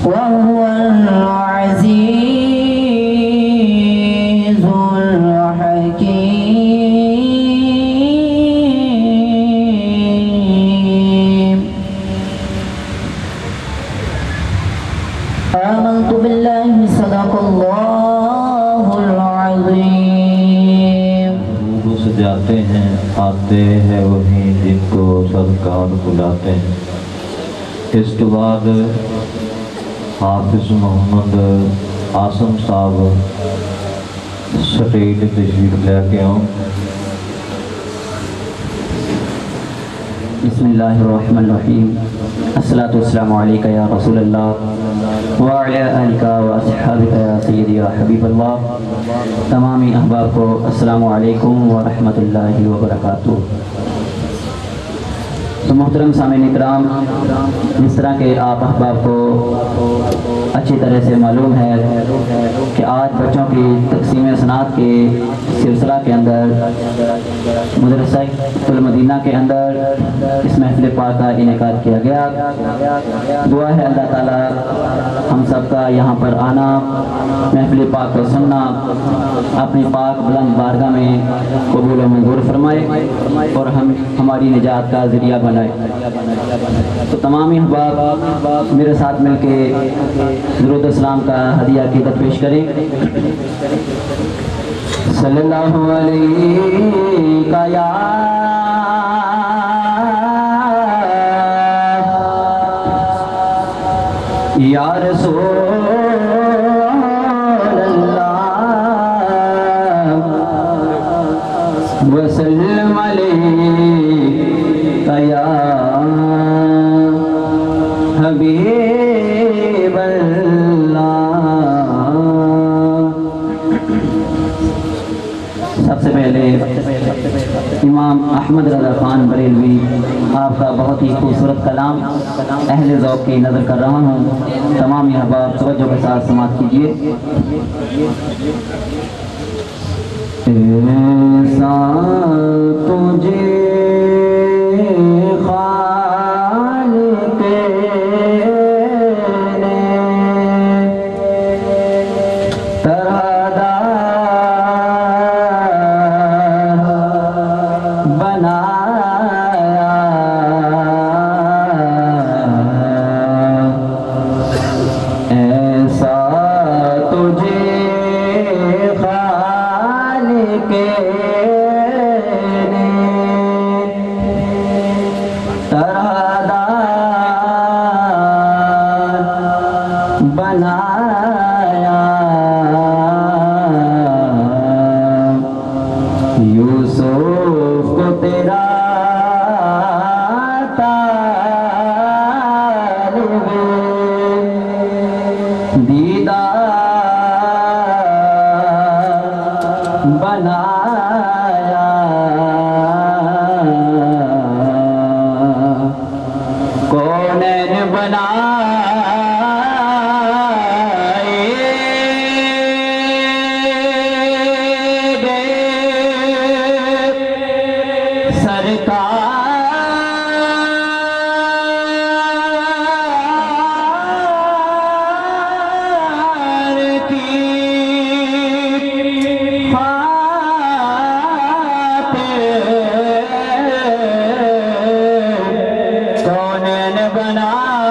وهو العزيز الحكيم. آمنت بالله صدق الله العظيم. روح سے جاتے ہیں آتے ہیں وہیں جن کو سرکار بلاتے ہیں. اس کے بعد حافظ محمد آسم صاحب سٹیج تشریف لے کے آؤں. بسم اللہ الرحمن الرحیم. الصلاۃ والسلام علیکہ یا رسول اللہ وعلی آلک واصحابک یا سیدی یا حبیب اللہ. تمامی احباب کو السلام علیکم ورحمۃ اللہ وبرکاتہ. تو محترم سامعین اکرام، جس طرح کہ آپ احباب کو اچھی طرح سے معلوم ہے کہ آج بچوں کی تقسیم اسناد کے سلسلہ کے اندر مدرسہ المدینہ کے اندر اس محفل پاک کا انعقاد کیا گیا. دعا ہے اللہ تعالیٰ ہم سب کا یہاں پر آنا، محفل پاک کو سننا اپنی پاک بلند بارگاہ میں قبول و منظور فرمائے اور ہماری نجات کا ذریعہ بنائے. تو تمام احباب میرے ساتھ مل کے درود اسلام کا ہدیہ عقیدت پیش کریں. صلی اللہ علیہ یا رسول اللہ وسلم علیہ یا حبیب اللہ. سب سے پہلے امام احمد رضا خان بریلوی آپ کا بہت ہی خوبصورت کلام اہل ذوق کی نظر کر رہا ہوں. تمام احباب توجہ کے ساتھ سماعت کیجیے. ایسا تجھے خالق نے طرحدار بنایا، ایسا تجھے خالق نے طرحدار بنایا. یوسف کو تیرا طالب دیدار بنایا. کونین بنائے گئے سرکار کی خاطر کونین بنائے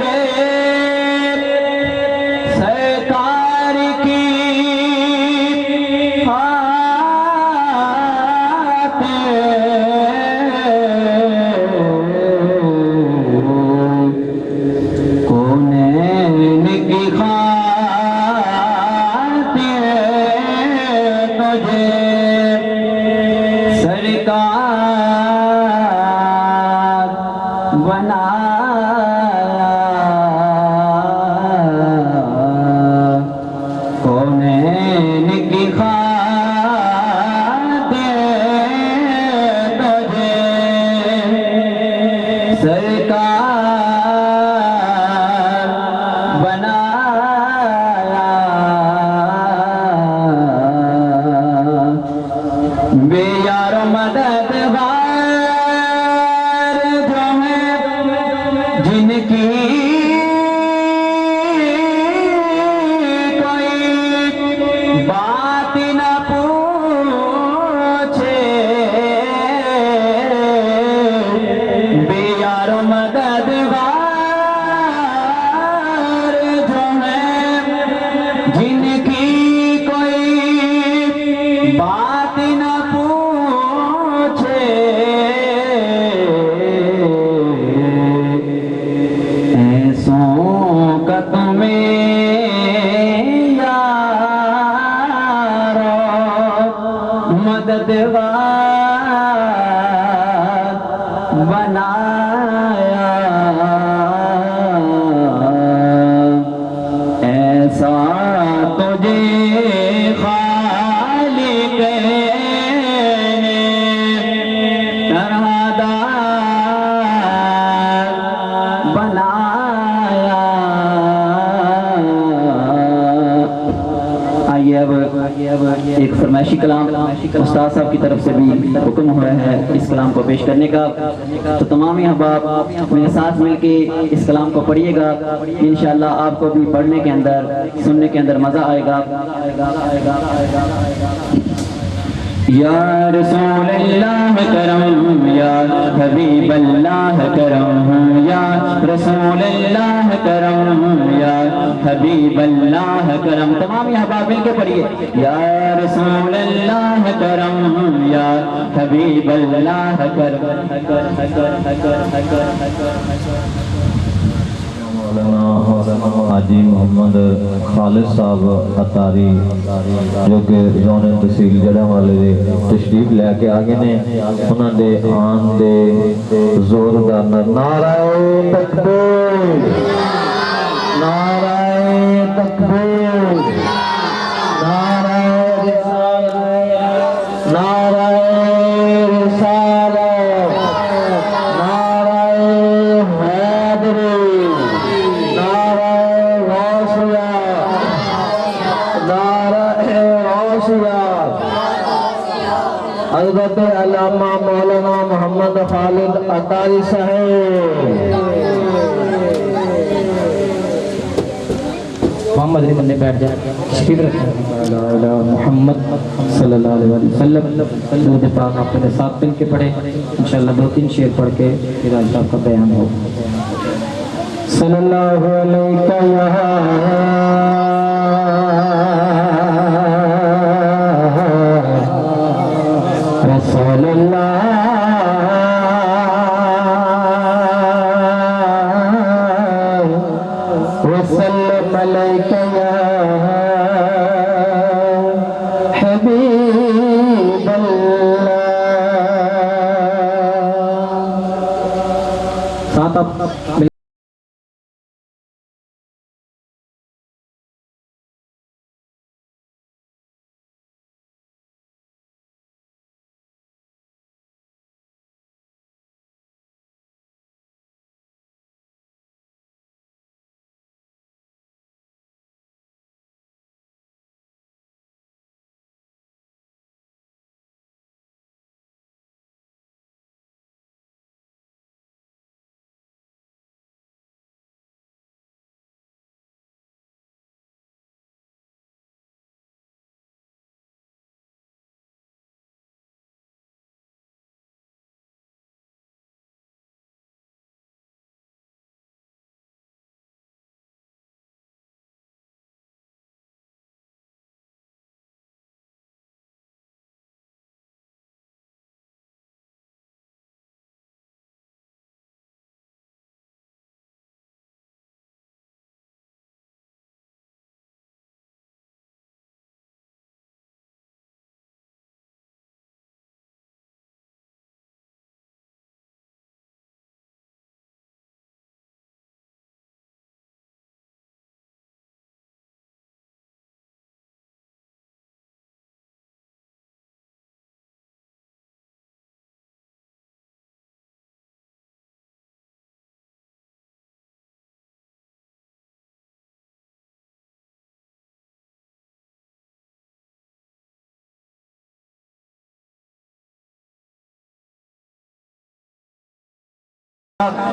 گئے سرکار کی کونین کی خاطر تجھے سرکار بنایا. کونین کی خاطر تجھے سرکار بنایا. بے یار مددگار جو ہے جن کی کوئی بات نہ پوچھے بے یار مددگار جو ہیں جن کی کوئی بات نہ پوچھے ایسوں کا تمہیں یارو مددگار بنایا ایسا تجھے خالق طرحدار بنایا. آئیے اب ایک فرمائشی کلام استاد صاحب کی طرف سے بھی حکم ہوا ہے اس کلام کو پیش کرنے کا، تو تمام احباب میرے ساتھ مل کے اس کلام کو پڑھیے گا. انشاءاللہ آپ کو بھی پڑھنے کے اندر سننے کے اندر مزہ آئے گا. یا رسول اللہ کرم، یا حبیب اللہ کرم، یا رسول اللہ کرم، یا حبیب اللہ کرم. تمام احباب مل کے پڑھیے. یا رسول اللہ کرم، یا حبیب اللہ کرم. مولانا حاجی محمد خالد صاحب اتاری جو کہ زون تحصیل جڑھانوالے دے تشریف لے کے آگے نے، انہاں دے آن دے زوردار نعرہ تکبیر، نعرہ تکبیر، نعرہ رسالت، نعرہ رسالت، نعرہ حیدری، نعرہ غوثیہ، نعرہ غوثیہ. حضرت علامہ مولانا محمد خالد اتاری صاحب. محمد علی بندے بیٹھ جائے تشریف رکھیں. لا الہ محمد صلی اللہ علیہ وسلم درود پاک اپنے ساتھ مل کے پڑھے. انشاءاللہ 2-3 شعر پڑھ کے پھر آج آپ کا بیان ہو. صلی اللہ علیہ رسول اللہ وسلم علیک یا حبیب اللہ. ساتھ آپ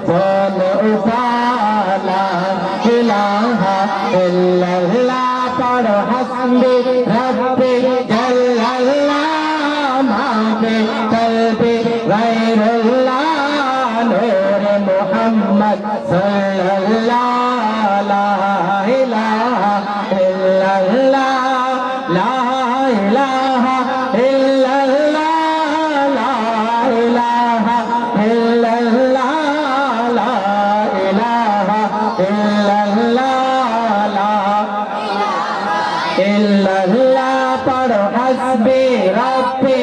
بول اٹھا إلا الله پڑھو حسبی ربی جل اللہ ما فی قلبی غیر اللہ نور محمد صلی اللہ لا الہ الا اللہ لا الہ الا اللہ لا الہ الا اللہ لا الہ الا اللہ لا الا اللہ پڑھو حسبی ربی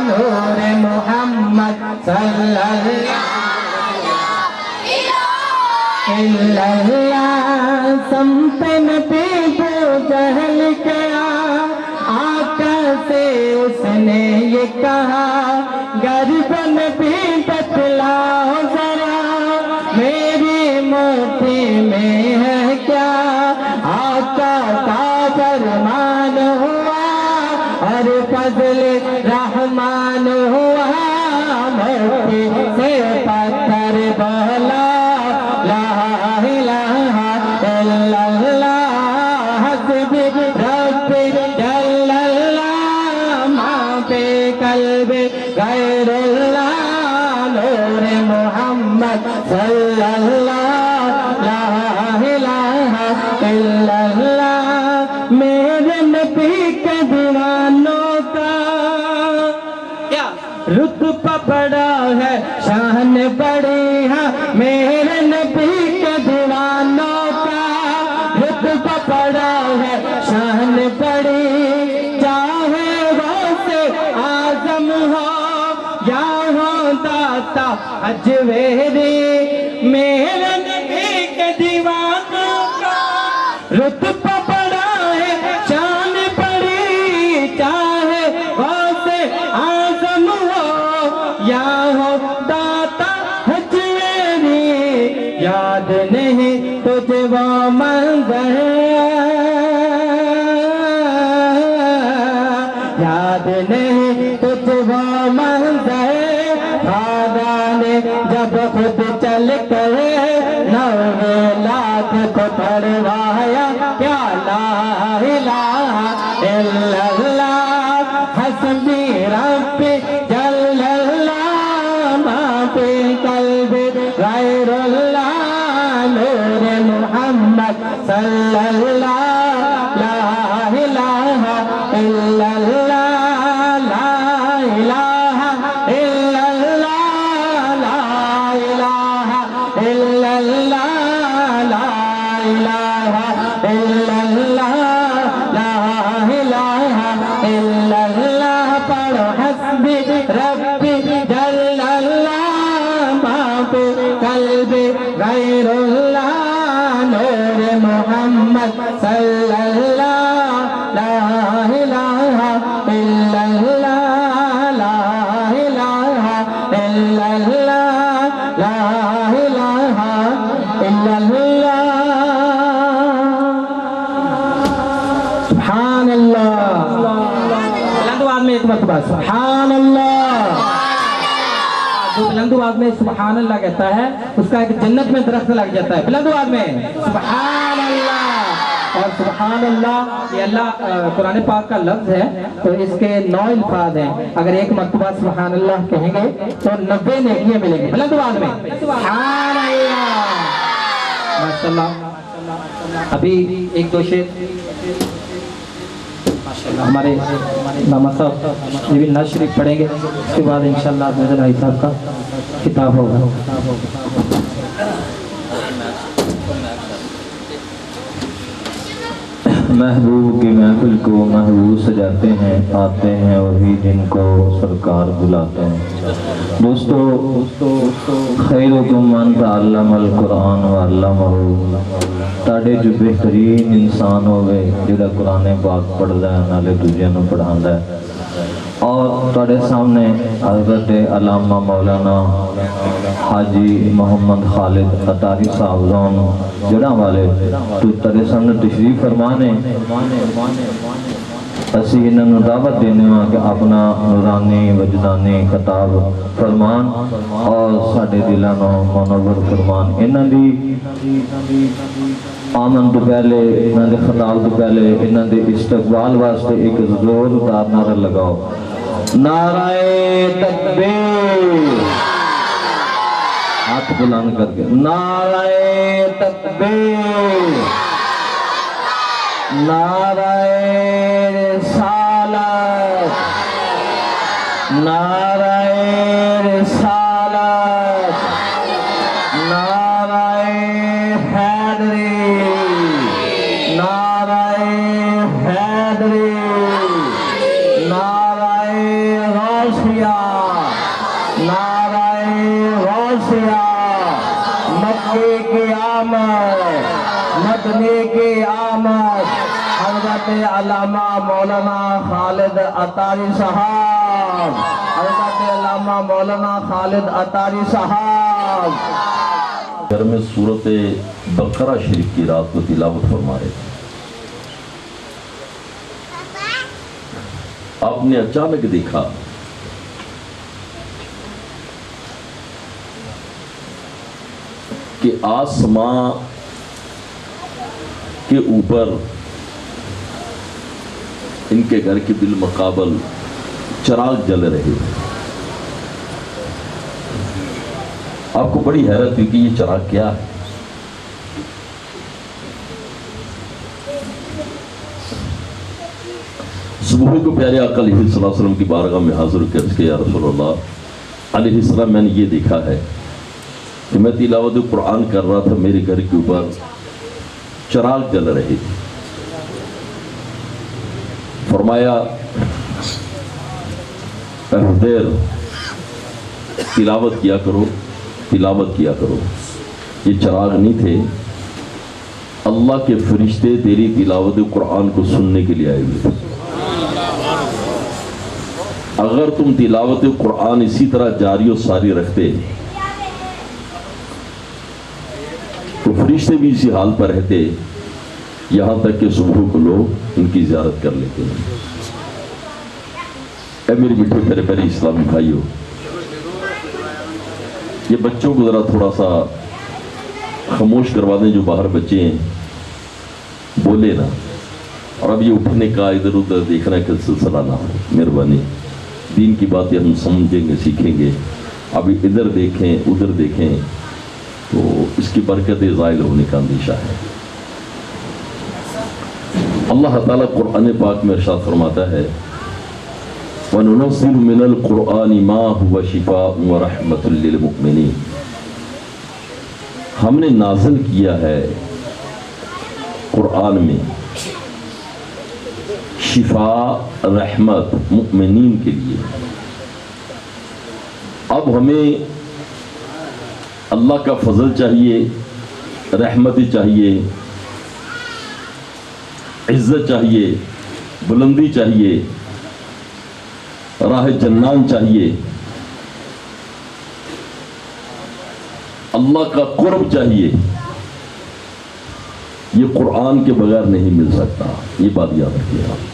نور محمد صلی اللہ سمپن پہ کو جہل کیا آقا سے اس نے یہ کہا گردن بھی بتلاؤ ذرا میری موتی میں ہے کیا آقا کا فرمان ہوا اور فضل رحمان ہوا موتی سے پتھر بولا لا الہ الا اللہ حسبی ربی جل اللہ ما فی قلبی غیر اللہ نور محمد صلی اللہ لا الہ الا اللہ میرے نبی کے دیوانوں کا کیا رتبہ بڑا ہے شان بڑی ہے میرے نبی کے دیوانوں کا رتبہ بڑا ہے شان بڑی چاہے غوث اعظم ہو یا ہو داتا اجویری میرے نبی کے دیوانوں کا رتبہ بڑا ہے شان بڑی چاہے غوث اعظم ہو یا ہو داتا اجویری یاد نہیں تجھے وہ منظر یاد نہیں تجھے وہ منظر خدا نے جب خود چل کر 90 لاکھ کو پڑھوایا کیا لا الہ الا اللہ حسبی ربی جل اللہ ما فی قلبی غیر اللہ نور محمد صلی اللہ لا الہ الا اللہ لا الہ الا اللہ لا الہ الا اللہ لا الہ الا اللہ لا الہ الا اللہ پڑھو حسبی ربی جل اللہ ما فی قلبی غیر اللہ نور محمد صلی اللہ لا الہ الا اللہ لا الہ الا اللہ لا الہ الا اللہ سبحان اللہ بلند آواز میں ایک مرتبہ سبحان اللہ جو بلند آواز میں سبحان اللہ کہتا ہے اس کا ایک جنت میں درخت لگ جاتا ہے بلند آواز میں سبحان اللہ اور سبحان اللہ یہ اللہ قرآن پاک کا لفظ ہے تو اس کے 9 الفاظ ہیں اگر ایک مرتبہ سبحان اللہ کہیں گے تو 90 نیکیاں ملیں گی بلند آواز میں سبحان اللہ ماشاءاللہ ابھی ایک دو شعر ہمارے ماما صاحب یہ بھی نعت شریف پڑھیں گے اس کے بعد انشاءاللہ نظر بھائی صاحب کا کتاب ہوگا محبوب کی محفل کو محبوب سجاتے ہیں آتے ہیں وہی جن کو سرکار بلاتے ہیں دوستو خیرکم من تعلم القرآن وعلمہ تاڑے جو بہترین انسان ہوئے جڑا قرآن پاک پڑھ رہا ہے نالے دوجہ نو پڑھان رہا ہے اور تاڑے سامنے حضرت علامہ مولانا حاجی محمد خالد عطاری صاحب زون جڑا والے تو تاڑے سامنے تشریف فرمانے اسی انہوں نے دعوت دینے ہاں کہ اپنا نورانی وجدانی خطاب فرمان اور ساڑھے دلانوں منور فرمان انہوں دی آمن تو پہلے انہوں دے خطاب تو پہلے انہوں دے استقبال واسطے ایک زوردار نعرہ لگاؤ نعرہ تکبیر ہاتھ بلند کر کے نعرہ تکبیر نعرہ رسالت نعرہ رسالت نعرہ حیدری نعرہ حیدری نعرہ غوثیہ نعرہ غوثیہ مکی کی آمد مدنی کی آمد حضرت علامہ مولانا خالد عطاری صاحب حضرت علامہ مولانا خالد عطاری صاحب گھر میں سورت بقرہ شریف کی رات کو تلاوت فرما رہے تھے آپ نے اچانک دیکھا کہ آسمان کے اوپر ان کے گھر کے بالمقابل چراغ جل رہے آپ کو بڑی حیرت ہوئی کہ یہ چراغ کیا ہے صبح کو پیارے آقا علیہ السلام کی بارگاہ میں حاضر کر کے یا رسول اللہ علیہ السلام میں نے یہ دیکھا ہے کہ میں تلاوت قرآن کر رہا تھا میرے گھر کے اوپر چراغ جل رہے تھے فرمایا اے حضیر تلاوت کیا کرو یہ چراغ نہیں تھے اللہ کے فرشتے تیری تلاوت قرآن کو سننے کے لیے آئے ہوئے تھے اگر تم تلاوت قرآن اسی طرح جاری و ساری رکھتے تو فرشتے بھی اسی حال پر رہتے یہاں تک کہ صبح کو لوگ ان کی زیارت کر لیتے ہیں اے میرے میٹھے پیارے پیارے اسلامی بھائیو یہ بچوں کو ذرا تھوڑا سا خاموش کروا دیں جو باہر بچے ہیں بولے نا اور اب یہ اٹھنے کا ادھر ادھر دیکھنا کا سلسلہ نہ ہو مہربانی دین کی باتیں ہم سمجھیں گے سیکھیں گے ابھی ادھر دیکھیں ادھر دیکھیں تو اس کی برکتیں زائل ہونے کا اندیشہ ہے اللہ تعالیٰ قرآن پاک میں ارشاد فرماتا ہے وَنُنَزِّلُ مِنَ الْقُرْآنِ مَا هُوَ شِفَاءٌ وَرَحْمَةٌ لِّلْمُؤْمِنِينَ ہم نے نازل کیا ہے قرآن میں شفاء رحمت مؤمنین کے لیے اب ہمیں اللہ کا فضل چاہیے رحمت چاہیے عزت چاہیے بلندی چاہیے راہ جنان چاہیے اللہ کا قرب چاہیے یہ قرآن کے بغیر نہیں مل سکتا یہ بات یاد رکھیے آپ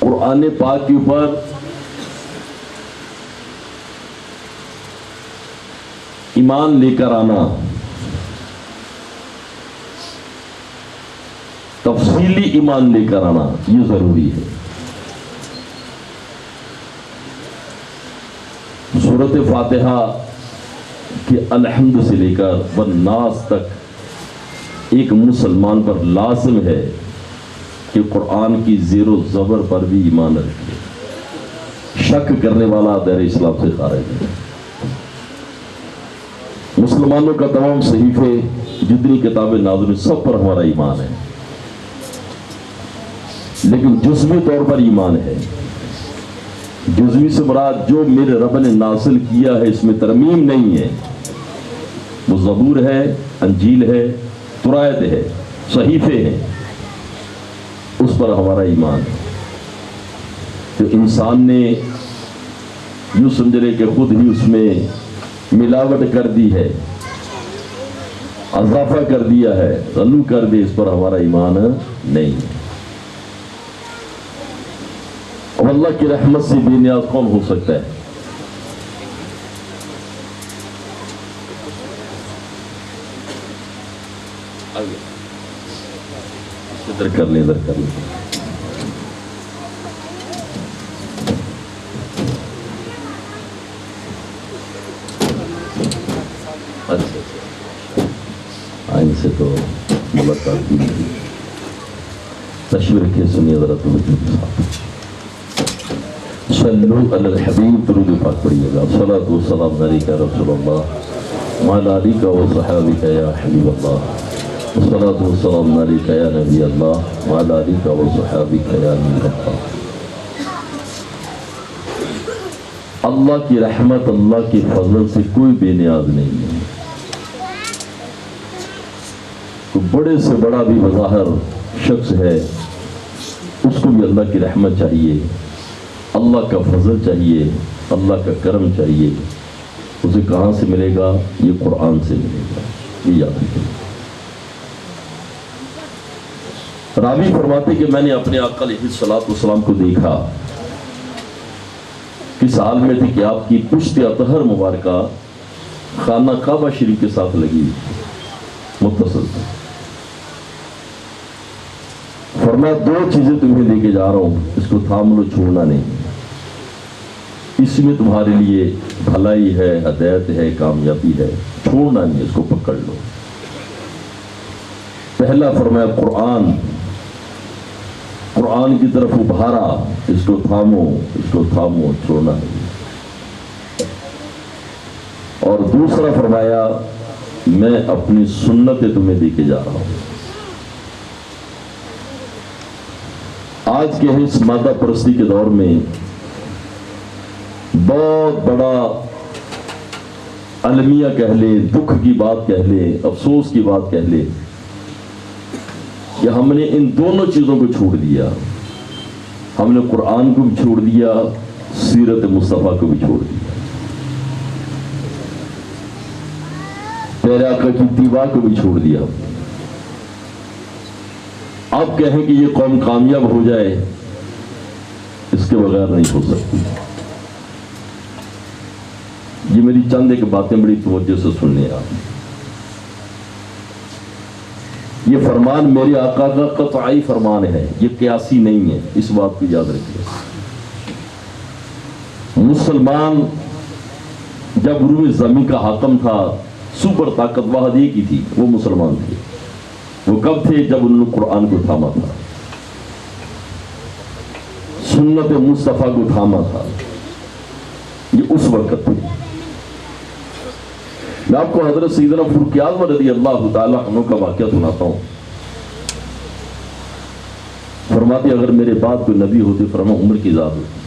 قرآن پاک کے اوپر ایمان لے کر آنا تفصیلی ایمان لے کر آنا یہ ضروری ہے سورۃ فاتحہ کہ الحمد سے لے کر والناس تک ایک مسلمان پر لازم ہے کہ قرآن کی زیر و زبر پر بھی ایمان رکھے شک کرنے والا دائرہ اسلام سے خارج ہے مسلمانوں کا تمام صحیفے جتنی کتابیں نازل سب پر ہمارا ایمان ہے لیکن جزوی طور پر ایمان ہے جزوی سے مراد جو میرے رب نے نازل کیا ہے اس میں ترمیم نہیں ہے وہ زبور ہے انجیل ہے تورات ہے صحیفے ہیں اس پر ہمارا ایمان ہے تو انسان نے یوں سمجھ رہے کہ خود ہی اس میں ملاوٹ کر دی ہے اضافہ کر دیا ہے، غلو کر دے، اس پر ہمارا ایمان نہیں ہے۔ اور اللہ کی رحمت سے بے نیاز کون ہو سکتا ہے؟ ادھر کر لیں، ادھر کر لیں۔ اچھا آئین سے تو ملاقات کی نہیں، تشویر کے سنیے ذرا توجہ کے ساتھ۔ صلو علی الحبیب، درود پاک پڑھیے گا۔ صلاۃ و سلام علیک رسول اللہ وعلی آلک و صحابک یا حبیب اللہ، صلاۃ و سلام علیک یا نبی اللہ وعلی آلک و صحابک یا نور اللہ۔ اللہ کی رحمت، اللہ کے فضل سے کوئی بے نیاز نہیں ہے۔ بڑے سے بڑا بھی بظاہر شخص ہے، اس کو بھی اللہ کی رحمت چاہیے، اللہ کا فضل چاہیے، اللہ کا کرم چاہیے۔ اسے کہاں سے ملے گا؟ یہ قرآن سے ملے گا، یہ یاد رکھیں۔ راوی فرماتے کہ میں نے اپنے آقا علیہ الصلوۃ والسلام کو دیکھا، کس حال میں تھے کہ آپ کی پشت اطہر مبارکہ خانہ کعبہ شریف کے ساتھ لگی ہوئی تھی، متصل تھی۔ فرمایا دو چیزیں تمہیں لے کے جا رہا ہوں، اس کو تھام لو، چھوڑنا نہیں، اس میں تمہارے لیے بھلائی ہے، ہدایت ہے، کامیابی ہے، چھوڑنا نہیں، اس کو پکڑ لو۔ پہلا فرمایا قرآن، قرآن کی طرف ابھارا، اس کو تھامو، اس کو تھامو، چھوڑنا نہیں۔ اور دوسرا فرمایا میں اپنی سنتیں تمہیں دے کے جا رہا ہوں۔ آج کے اس مادہ پرستی کے دور میں بہت بڑا المیہ کہہ لے، دکھ کی بات کہہ لے، افسوس کی بات کہہ لے کہ ہم نے ان دونوں چیزوں کو چھوڑ دیا۔ ہم نے قرآن کو بھی چھوڑ دیا، سیرت مصطفیٰ کو بھی چھوڑ دیا، پیارے آقا کی اتباع کو بھی چھوڑ دیا۔ آپ کہیں کہ یہ قوم کامیاب ہو جائے، اس کے بغیر نہیں ہو سکتی۔ یہ میری چند ایک باتیں بڑی توجہ سے سننے آپ۔ یہ فرمان میرے آقا کا قطعی فرمان ہے، یہ قیاسی نہیں ہے، اس بات کو یاد رکھیے۔ مسلمان جب روئے زمین کا حاکم تھا، سپر طاقت واحد ایک ہی تھی، وہ مسلمان تھے۔ وہ کب تھے؟ جب انہوں نے قرآن کو تھاما تھا، سنت مصطفیٰ کو تھاما تھا، یہ اس وقت تھی۔ میں آپ کو حضرت سیدنا فاروق اعظم رضی اللہ تعالیٰ عنہ کا واقعہ سناتا ہوں۔ فرماتے اگر میرے بعد کوئی نبی ہوتے، فرمایا عمر کی ذات ہوتی۔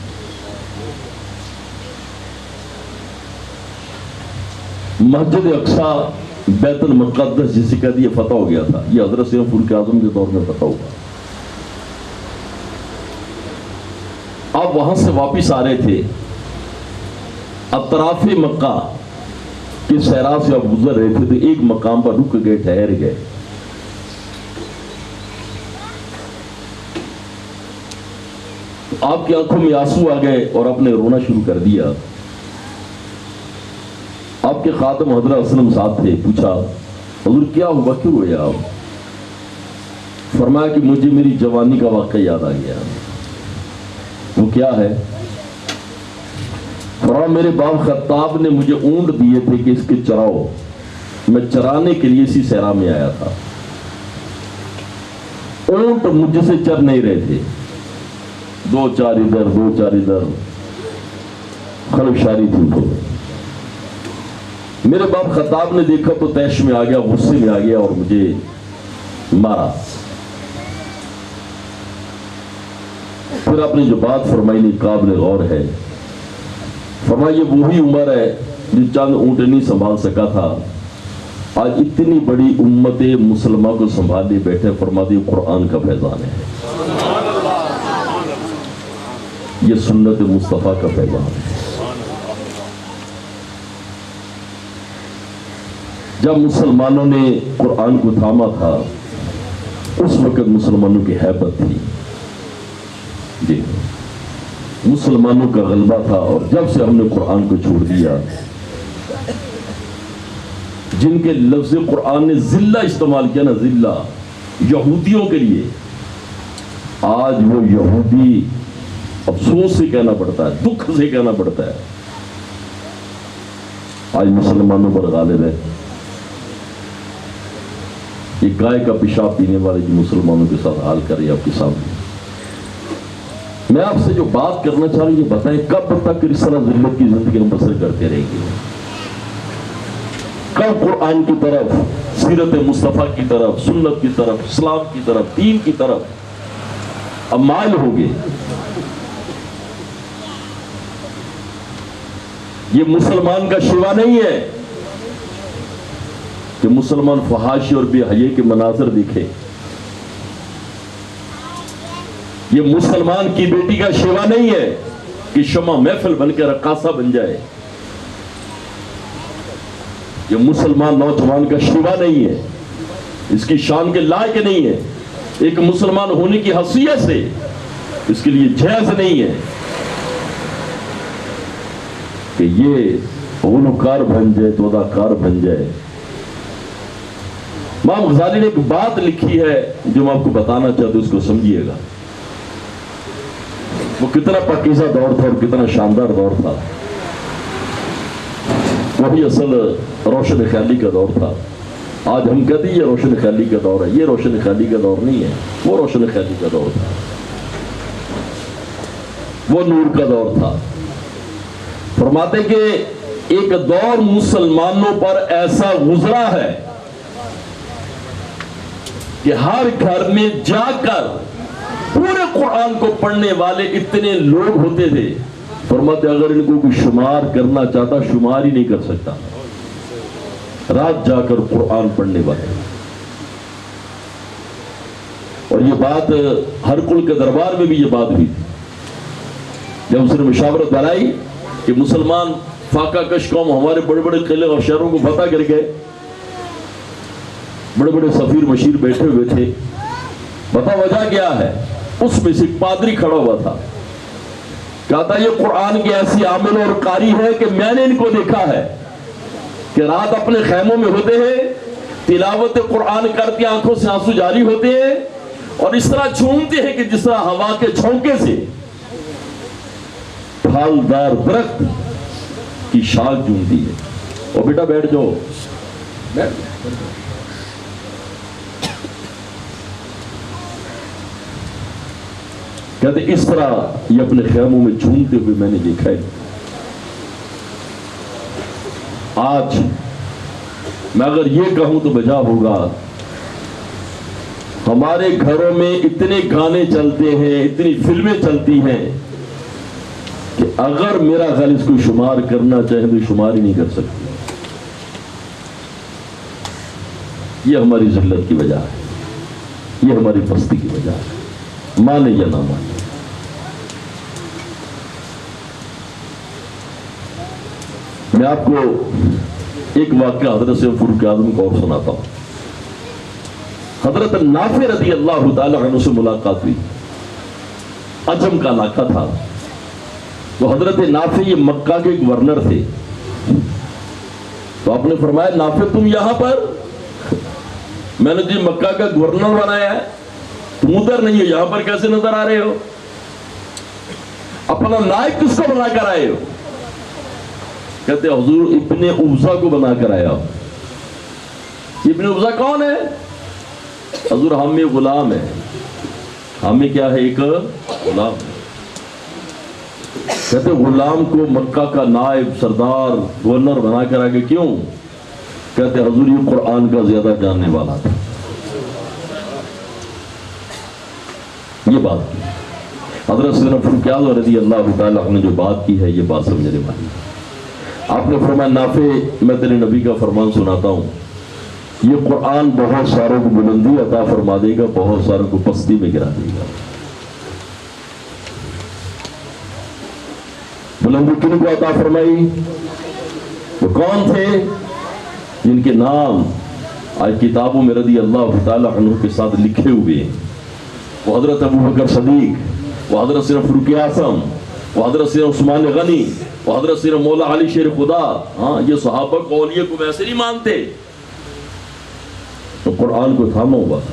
مسجد اقصی، بیت المقدس جسے کہہ دیا فتح ہو گیا تھا، یہ حضرت سیدنا فاروق اعظم کے دور میں فتح ہوا۔ آپ وہاں سے واپس آ رہے تھے، اطراف مکہ کے صحرا سے آپ گزر رہے تھے، تو ایک مقام پر رک گئے، ٹھہر گئے۔ آپ کی آنکھوں میں آنسو آ گئے اور آپ نے رونا شروع کر دیا۔ آپ کے خاتم حضرت اسلم صاحب تھے، پوچھا حضور کیا ہوا، کیوں روئے آپ؟ فرمایا کہ مجھے میری جوانی کا واقعہ یاد آ گیا۔ وہ کیا ہے؟ فرمایا میرے باپ خطاب نے مجھے اونٹ دیے تھے کہ اس کے چراؤ، میں چرانے کے لیے اسی صحرا میں آیا تھا۔ اونٹ مجھ سے چر نہیں رہے تھے، دو چار ادھر، دو چار ادھر، خلفشاری تھی تو۔ میرے باپ خطاب نے دیکھا تو تیش میں آ گیا، غصے میں آ گیا اور مجھے مارا۔ پھر آپ نے جو بات فرمائی نہیں قابل غور ہے۔ فرمایا یہ وہی عمر ہے جو چند اونٹ نہیں سنبھال سکا تھا، آج اتنی بڑی امت مسلمہ کو سنبھالے بیٹھے۔ فرماتے قرآن کا فیضان ہے، یہ سنت مصطفیٰ کا فیضان ہے۔ जब मुसलमानों ने कुरान को थामा था उस वक्त मुसलमानों की हैबत थी जी, मुसलमानों का गलबा था। और जब से हमने कुरान को छोड़ दिया, जिनके लफ्ज़ कुरान ने जिल्ला इस्तेमाल किया ना, जिल्ला यहूदियों के लिए, आज वो यहूदी अफसोस से कहना पड़ता है, दुख से कहना पड़ता है, आज मुसलमानों पर गालिब है। ये गाय का पेशाब पीने वाले जो मुसलमानों के साथ हाल कर रही है आपके सामने। मैं आपसे जो बात करना चाह रही हूं, ये बताएं कब तक इस तरह जिल्लत की जिंदगी हम बसर करते रहेंगे? कब कुरान की तरफ, सीरत मुस्तफा की तरफ, सुन्नत की तरफ, इस्लाम की तरफ, दीन की तरफ अब माइल होंगे? ये मुसलमान का शिवा नहीं है कि मुसलमान फहाशी और बेहये के मनाजर दिखे। ये मुसलमान की बेटी का शिवा नहीं है कि शमा महफिल बनकर रक्कासा बन जाए। ये मुसलमान नौजवान का शिवा नहीं है, इसकी शान के लायक नहीं है, एक मुसलमान होने की हैसियत से इसके लिए जायज नहीं है कि ये गुलकार बन जाए तो अदाकार बन जाए। इमाम गजाली ने एक बात लिखी है जो मैं आपको बताना चाहता हूं, उसको समझिएगा। वो कितना पाकीज़ा दौर था और कितना शानदार दौर था। वही असल रोशन ख्याली का दौर था। आज हम कहते हैं ये रोशन ख्याली का दौर है, ये रोशन ख्याली का दौर नहीं है, वो रोशन ख्याली का दौर था, वो नूर का दौर था। फरमाते कि एक दौर मुसलमानों पर ऐसा गुजरा है कि हर घर में जाकर पूरे कुरान को पढ़ने वाले इतने लोग होते थे, फरमाते अगर इनको कोई शुमार करना चाहता शुमार ही नहीं कर सकता। रात जाकर कुरान पढ़ने वाले। और ये बात हरकुल के दरबार में भी ये बात हुई थी जब उसने मुशावरत बनाई कि मुसलमान फाका कश कौम हमारे बड़े बड़े किले और शहरों को फतह कर गए, बड़े बड़े सफीर मशीर बैठे हुए थे, बता वजह क्या है? उसमें से पादरी खड़ा हुआ था, कहता ये कुरान की ऐसी आमिल और कारी है कि मैंने इनको देखा है कि रात अपने खैमों में होते हैं, तिलावत कुरान करते आंखों से आंसू जारी होते हैं और इस तरह झूमते हैं कि जिस तरह हवा के झोंके से फलदार दरख्त की शाख झूमती है। और बेटा बैठ जाओ, बैठ। कहते इस तरह ये अपने खैमों में झूमते हुए मैंने देखा है। आज मैं अगर ये कहूं तो बजा होगा, हमारे घरों में इतने गाने चलते हैं, इतनी फिल्में चलती हैं कि अगर मेरा ख्याल इसको शुमार करना चाहे तो शुमार ही नहीं कर सकते। ये हमारी जिल्लत की वजह है, ये हमारी पस्ती की वजह है, माने या ना माने। मैं आपको एक वाक़या हजरत से फारूक आज़म को और सुनाता हूं। हजरत नाफे रज़ी अल्लाह तआला अन्हु से मुलाकात हुई। अजम का इलाका था। तो हजरत नाफे ये मक्का के गवर्नर थे। तो आपने फरमाया नाफे तुम यहां पर? मैंने जी मक्का का गवर्नर बनाया है, तुम उधर नहीं हो, यहां पर कैसे नजर आ रहे हो? अपना नायब किसको बनाकर आए हो? कहते हुजूर इब्ने उब्जा को बनाकर आया। इब्ने उब्जा कौन है? हुजूर हम में गुलाम है। हमें क्या है? एक गुलाम। कहते गुलाम को मक्का का नायब सरदार गवर्नर बनाकर आगे क्यों? कहते हुजूर ये कुरान का ज्यादा जानने वाला था। ये बात की हजरत सैयदना फारूक आज़म रज़ी अल्लाह तआला ने जो बात की है, ये बात समझने वाली है। आपने फरमाया नाफे मैं तेरे नबी का फरमान सुनाता हूं, ये कुरान बहुत सारों को बुलंदी अता फरमा देगा, बहुत सारों को पस्ती में गिरा देगा। बुलंदी किन को अता फरमाई? वो कौन थे جن کے نام آج کتابوں میں رضی اللہ تعالیٰ عنہ کے ساتھ لکھے ہوئے ہیں، وہ حضرت ابو بکر صدیق، وہ حضرت سیدنا فاروق اعظم، وہ حضرت سیدنا عثمان غنی، وہ حضرت سیدنا مولا علی شیر خدا. ہاں، یہ صحابہ کو اولیاء کو ویسے نہیں مانتے. تو قرآن کو تھامو بس.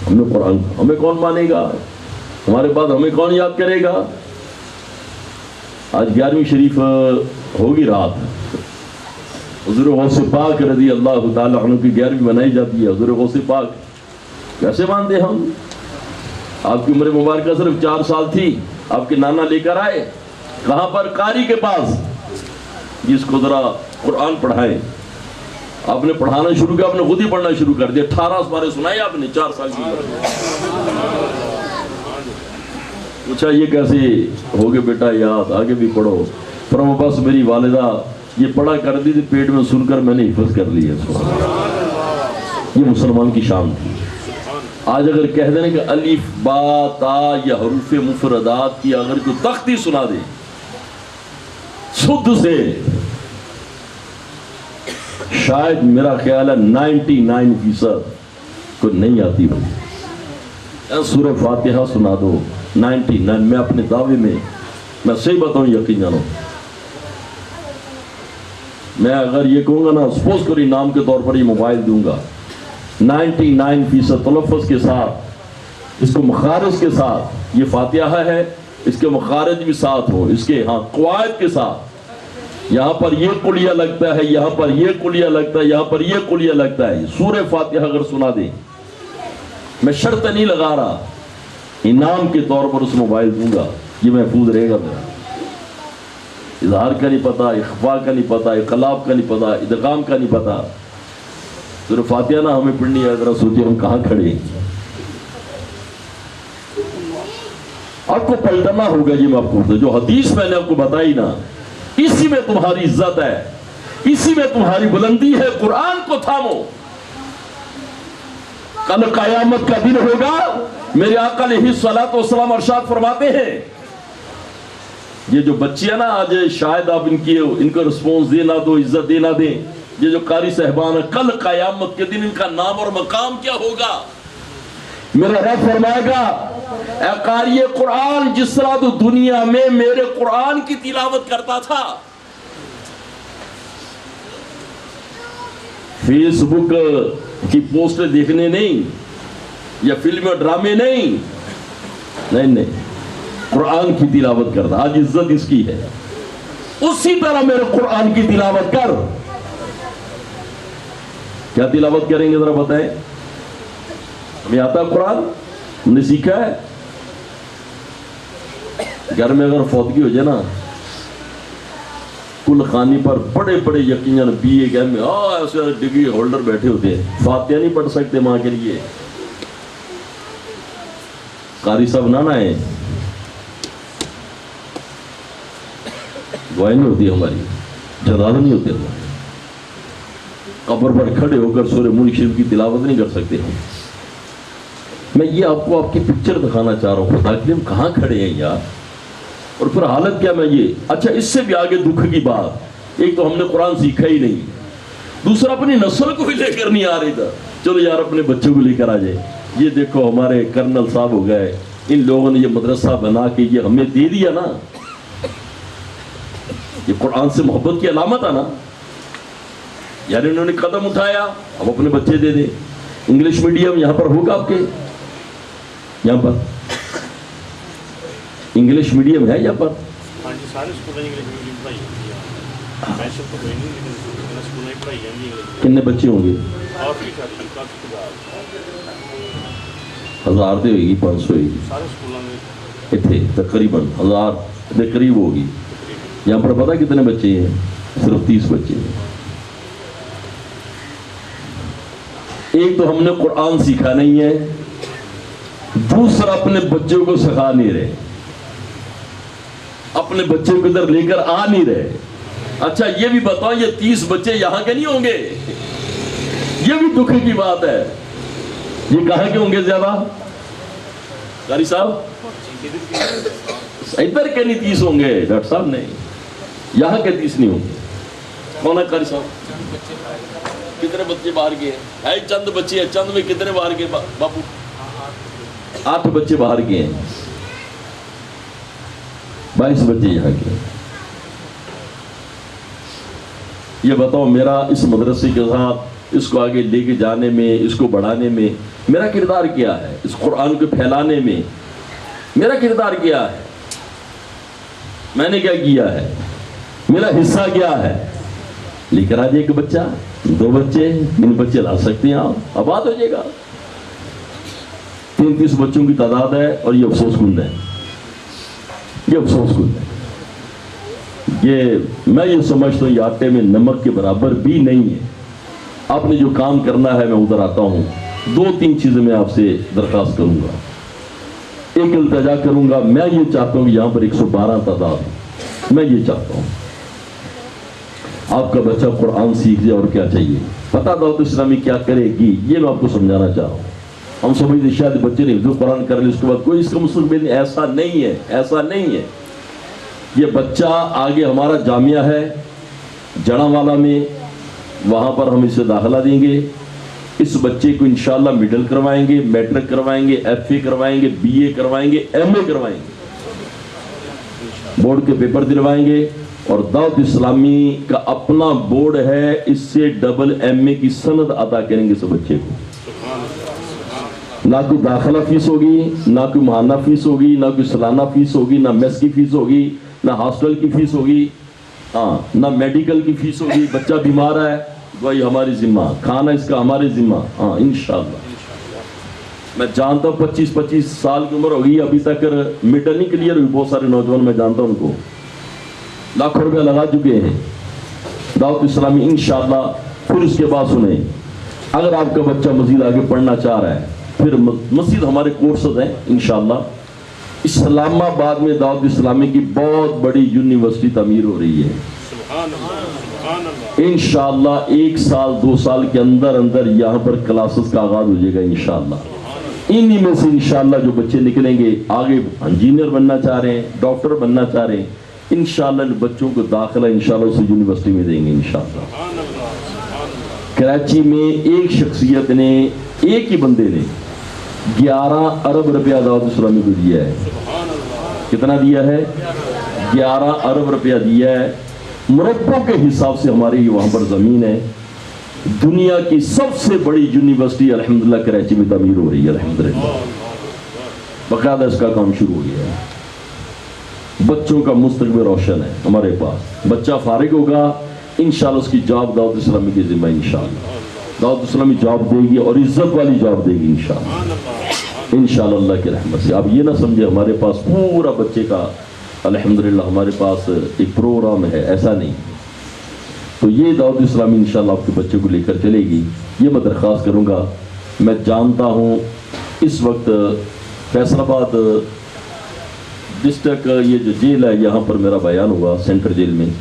ہم نے قرآن، ہمیں کون مانے گا؟ ہمارے بعد ہمیں کون یاد کرے گا؟ آج 11ویں شریف ہوگی رات، حضور غوث پاک رضی اللہ تعالیٰ عنہ کی 11ویں منائی جاتی ہے. حضور غوث پاک کیسے مانتے ہم؟ آپ کی عمر مبارکہ صرف 4 سال تھی، آپ کے نانا لے کر آئے کہاں پر؟ قاری کے پاس، جس کو ذرا قرآن پڑھائیں. آپ نے پڑھانا شروع کیا، آپ نے خود ہی پڑھنا شروع کر دیا. 18 پارے سنائے آپ نے 4 سال کی عمر. پوچھا یہ کیسے ہو گئے بیٹا یاد، آگے بھی پڑھو. فرمایا بس میری والدہ یہ پڑھا کر دی تھی، پیٹ میں سن کر میں نے حفظ کر لی ہے. یہ مسلمان کی شان تھی. آج اگر کہہ دیں کہ الف با تا یا حروف مفردات کی اگر کوئی تختی سنا دے سدھ سے، شاید میرا خیال ہے 99% کو نہیں آتی ہوگی. سورہ فاتحہ سنا دو 99، میں اپنے دعوے میں میں صحیح بتاؤں، یقین جانو، میں اگر یہ کہوں گا نا سپوز کری نام کے طور پر یہ موبائل دوں گا، 99% تلفظ کے ساتھ، اس کو مخارج کے ساتھ، یہ فاتحہ ہے، اس کے مخارج بھی ساتھ ہو، اس کے ہاں قواعد کے ساتھ، یہاں پر یہ قلیہ لگتا ہے، یہاں پر یہ قلیہ لگتا ہے، یہاں پر یہ قلیہ لگتا ہے. سورہ فاتحہ اگر سنا دیں، میں شرط نہیں لگا رہا، انعام کے طور پر اس موبائل دوں گا، یہ محفوظ رہے گا. میرا اظہار کا نہیں پتا، اخفاء کا نہیں پتا، اقلاب کا نہیں پتا، ادغام کا نہیں پتا. سورہ فاتحہ نہ ہمیں پڑھنی ہے، ذرا سوچیں ہم کہاں کھڑے ہیں. آپ کو پلٹنا ہوگا. جی میں آپ کو جو حدیث میں نے آپ کو بتائی نا، اسی میں تمہاری عزت ہے، اسی میں تمہاری بلندی ہے. قرآن کو تھامو. کل قیامت کا دن ہوگا. میرے آقا علیہ الصلوۃ والسلام ارشاد فرماتے ہیں، یہ جو بچیاں نا آج شاید آپ ان کو رسپونس دے نہ دو، عزت دے نہ دیں، یہ جو قاری صاحبان، کل قیامت کے دن ان کا نام اور مقام کیا ہوگا؟ میرا رب فرمائے گا، اے قاری قرآن، جس طرح تو دنیا میں میرے قرآن کی تلاوت کرتا تھا، فیس بک کی پوسٹیں دیکھنے نہیں، یا فلم اور ڈرامے نہیں، قرآن کی تلاوت کرتا. آج عزت اس کی ہے. اسی طرح میرے قرآن کی تلاوت کر. کیا تلاوت کریں گے ذرا بتائیں؟ ہمیں آتا ہے قرآن؟ ہم نے سیکھا ہے؟ گھر میں اگر فوتگی ہو جائے نا، کل خانی پر بڑے بڑے یقیناً بی اے کے میں ایسے ڈگری ہولڈر بیٹھے ہوتے ہیں، فاتحہ نہیں پڑھ سکتے ماں کے لیے. قاری صاحب نانا ہے، دعائیں نہیں ہوتی ہماری، جنازہ نہیں ہوتے ہمارے، قبر پر کھڑے ہو کر سورہ ملک شریف کی تلاوت نہیں کر سکتے ہم. میں یہ آپ کو آپ کی پکچر دکھانا چاہ رہا ہوں، خدا کے لیے ہم کہاں کھڑے ہیں یار. اور پھر حالت کیا میں یہ اچھا اس سے بھی آگے دکھ کی بات، ایک تو ہم نے قرآن سیکھا ہی نہیں، دوسرا اپنی نسل کو بھی لے کر نہیں آ رہی تھا. چلو یار اپنے بچوں کو لے کر آ جائے. یہ دیکھو ہمارے کرنل صاحب ہو گئے، ان لوگوں نے یہ مدرسہ بنا کے یہ ہمیں دے دیا نا، یہ قرآن سے محبت کی علامت ہے نا. یار انہوں نے قدم اٹھایا، اب اپنے بچے دے دیں. انگلش میڈیم یہاں پر ہوگا آپ کے یہاں پر؟ انگلش میڈیم ہے یہاں پر؟ کتنے بچے ہوں گے؟ 1000 دے ہوئے گی، 500 ہوئے گی، اتنے تقریباً 1000 کے قریب ہوگی. یہاں پر پتا کتنے بچے ہیں؟ صرف 30 بچے ہیں. ایک تو ہم نے قرآن سیکھا نہیں ہے، دوسرا اپنے بچوں کو سکھا نہیں رہے، اپنے بچوں کو ادھر لے کر آ نہیں رہے. اچھا یہ بھی بتاؤ، یہ 30 بچے یہاں کے نہیں ہوں گے؟ یہ بھی دکھ کی بات ہے. یہ کہاں کے ہوں گے زیادہ؟ قاری صاحب ادھر کے نہیں 30 ہوں گے ڈاکٹر صاحب، نہیں یہاں کے 30 نہیں ہوں گے. کون ہے قاری صاحب؟ कितने बच्चे बाहर गए हैं? चंद बच्चे हैं, चंद में कितने बाहर गए बापू? 8 बच्चे बाहर गए हैं, 22 बच्चे यहाँ के। ये बताओ मेरा इस मदरसे के साथ इसको आगे लेके जाने में, इसको बढ़ाने में मेरा किरदार क्या है? इस कुरान को फैलाने में मेरा किरदार क्या है? मैंने क्या किया है? मेरा हिस्सा क्या है? लेकर आ जाए एक बच्चा, 2 बच्चे, 3 बच्चे ला सकते हैं आप, आबाद हो जाएगा। 33 बच्चों की तादाद है और ये अफसोस कुन है, ये अफसोस कुन है। ये मैं ये समझता हूँ ये आटे में नमक के बराबर भी नहीं है। आपने जो काम करना है, मैं उधर आता हूँ, 2-3 चीजें मैं आपसे दरख्वास्त करूंगा। एक इल्तिजा करूंगा, मैं ये चाहता हूँ कि यहाँ पर 112 तादाद, मैं ये चाहता हूँ आपका बच्चा कुरान सीख जाए। और क्या चाहिए पता दाऊद इस्लामी क्या करेगी, ये मैं आपको समझाना चाह रहा हूँ। हम समझते शायद बच्चे ने हिफ्ज़ कुरान कर लिया उसके बाद कोई इसका मुस्तक़बिल, ऐसा नहीं है, ऐसा नहीं है। ये बच्चा आगे हमारा जामिया है जड़ावाला में, वहाँ पर हम इसे दाखिला देंगे। इस बच्चे को इंशाअल्लाह मिडिल करवाएंगे, मैट्रिक करवाएंगे, FA करवाएंगे, BA करवाएंगे, MA करवाएंगे, बोर्ड के पेपर दिलवाएंगे। और दाऊद इस्लामी का अपना बोर्ड है, इससे डबल MA की सनद अदा करेंगे इस बच्चे को। ना कोई दाखिला फीस होगी, ना कोई महाना फीस होगी, ना कोई सालाना फीस होगी, ना मेस की फीस होगी, ना हॉस्टल की फीस होगी, हाँ, ना मेडिकल की फीस होगी। बच्चा बीमार है, वही हमारी जिम्मा, खाना इसका हमारे जिम्मा, हाँ इंशाअल्लाह। मैं जानता हूँ 25-25 साल की उम्र होगी, अभी तक मिडल नहीं क्लियर हुई। बहुत सारे नौजवान मैं जानता हूँ, उनको लाखों रुपया लगा चुके हैं दाऊद इस्लामी इंशाअल्लाह। फिर उसके बाद सुने, अगर आपका बच्चा मजीद आगे पढ़ना चाह रहा है, फिर मजीद हमारे कोर्सेज हैं इंशाअल्लाह। इस्लामाबाद में दाऊद इस्लामी की बहुत बड़ी यूनिवर्सिटी तमीर हो रही है इंशाअल्लाह। 1 साल 2 साल के अंदर अंदर यहाँ पर क्लासेस का आगाज हो जाएगा इंशाअल्लाह। इन्हीं में से इंशाअल्लाह जो बच्चे निकलेंगे आगे इंजीनियर बनना चाह रहे हैं, डॉक्टर बनना चाह रहे हैं, इंशाअल्लाह इन बच्चों को दाखिला इंशाअल्लाह उस यूनिवर्सिटी में देंगे इंशाअल्लाह। कराची में एक शख्सियत ने, एक ही बंदे ने 11 अरब रुपया दाऊद इस्लामी को दिया है। कितना दिया है? 11 अरब रुपया दिया है। मुरब्बों के हिसाब से हमारी वहाँ पर ज़मीन है। दुनिया की सबसे बड़ी यूनिवर्सिटी अल्हम्दुलिल्लाह कराची में तमीर हो रही है अल्हम्दुलिल्लाह। बाकायदा इसका काम शुरू हो गया है। बच्चों का मुस्तकबिल रोशन है हमारे पास। बच्चा फारिग होगा इंशाअल्लाह, उसकी जॉब दाऊद इस्लामी की जिम्मा इंशाअल्लाह। दाऊद इस्लामी जॉब देगी और इज्जत वाली जॉब देगी इंशाअल्लाह, इंशाअल्लाह अल्लाह की रहमत से। आप ये ना समझे हमारे पास पूरा बच्चे का अल्हम्दुलिल्लाह हमारे पास एक प्रोग्राम है, ऐसा नहीं। तो ये दाऊद इस्लामी इंशाअल्लाह आपके बच्चे को लेकर चलेगी, ये मैं दरख्वास्त करूँगा। मैं जानता हूँ इस वक्त फैसलाबाद डिस्ट्रिक्ट ये जो जेल है, यहाँ पर मेरा बयान हुआ सेंट्रल जेल में।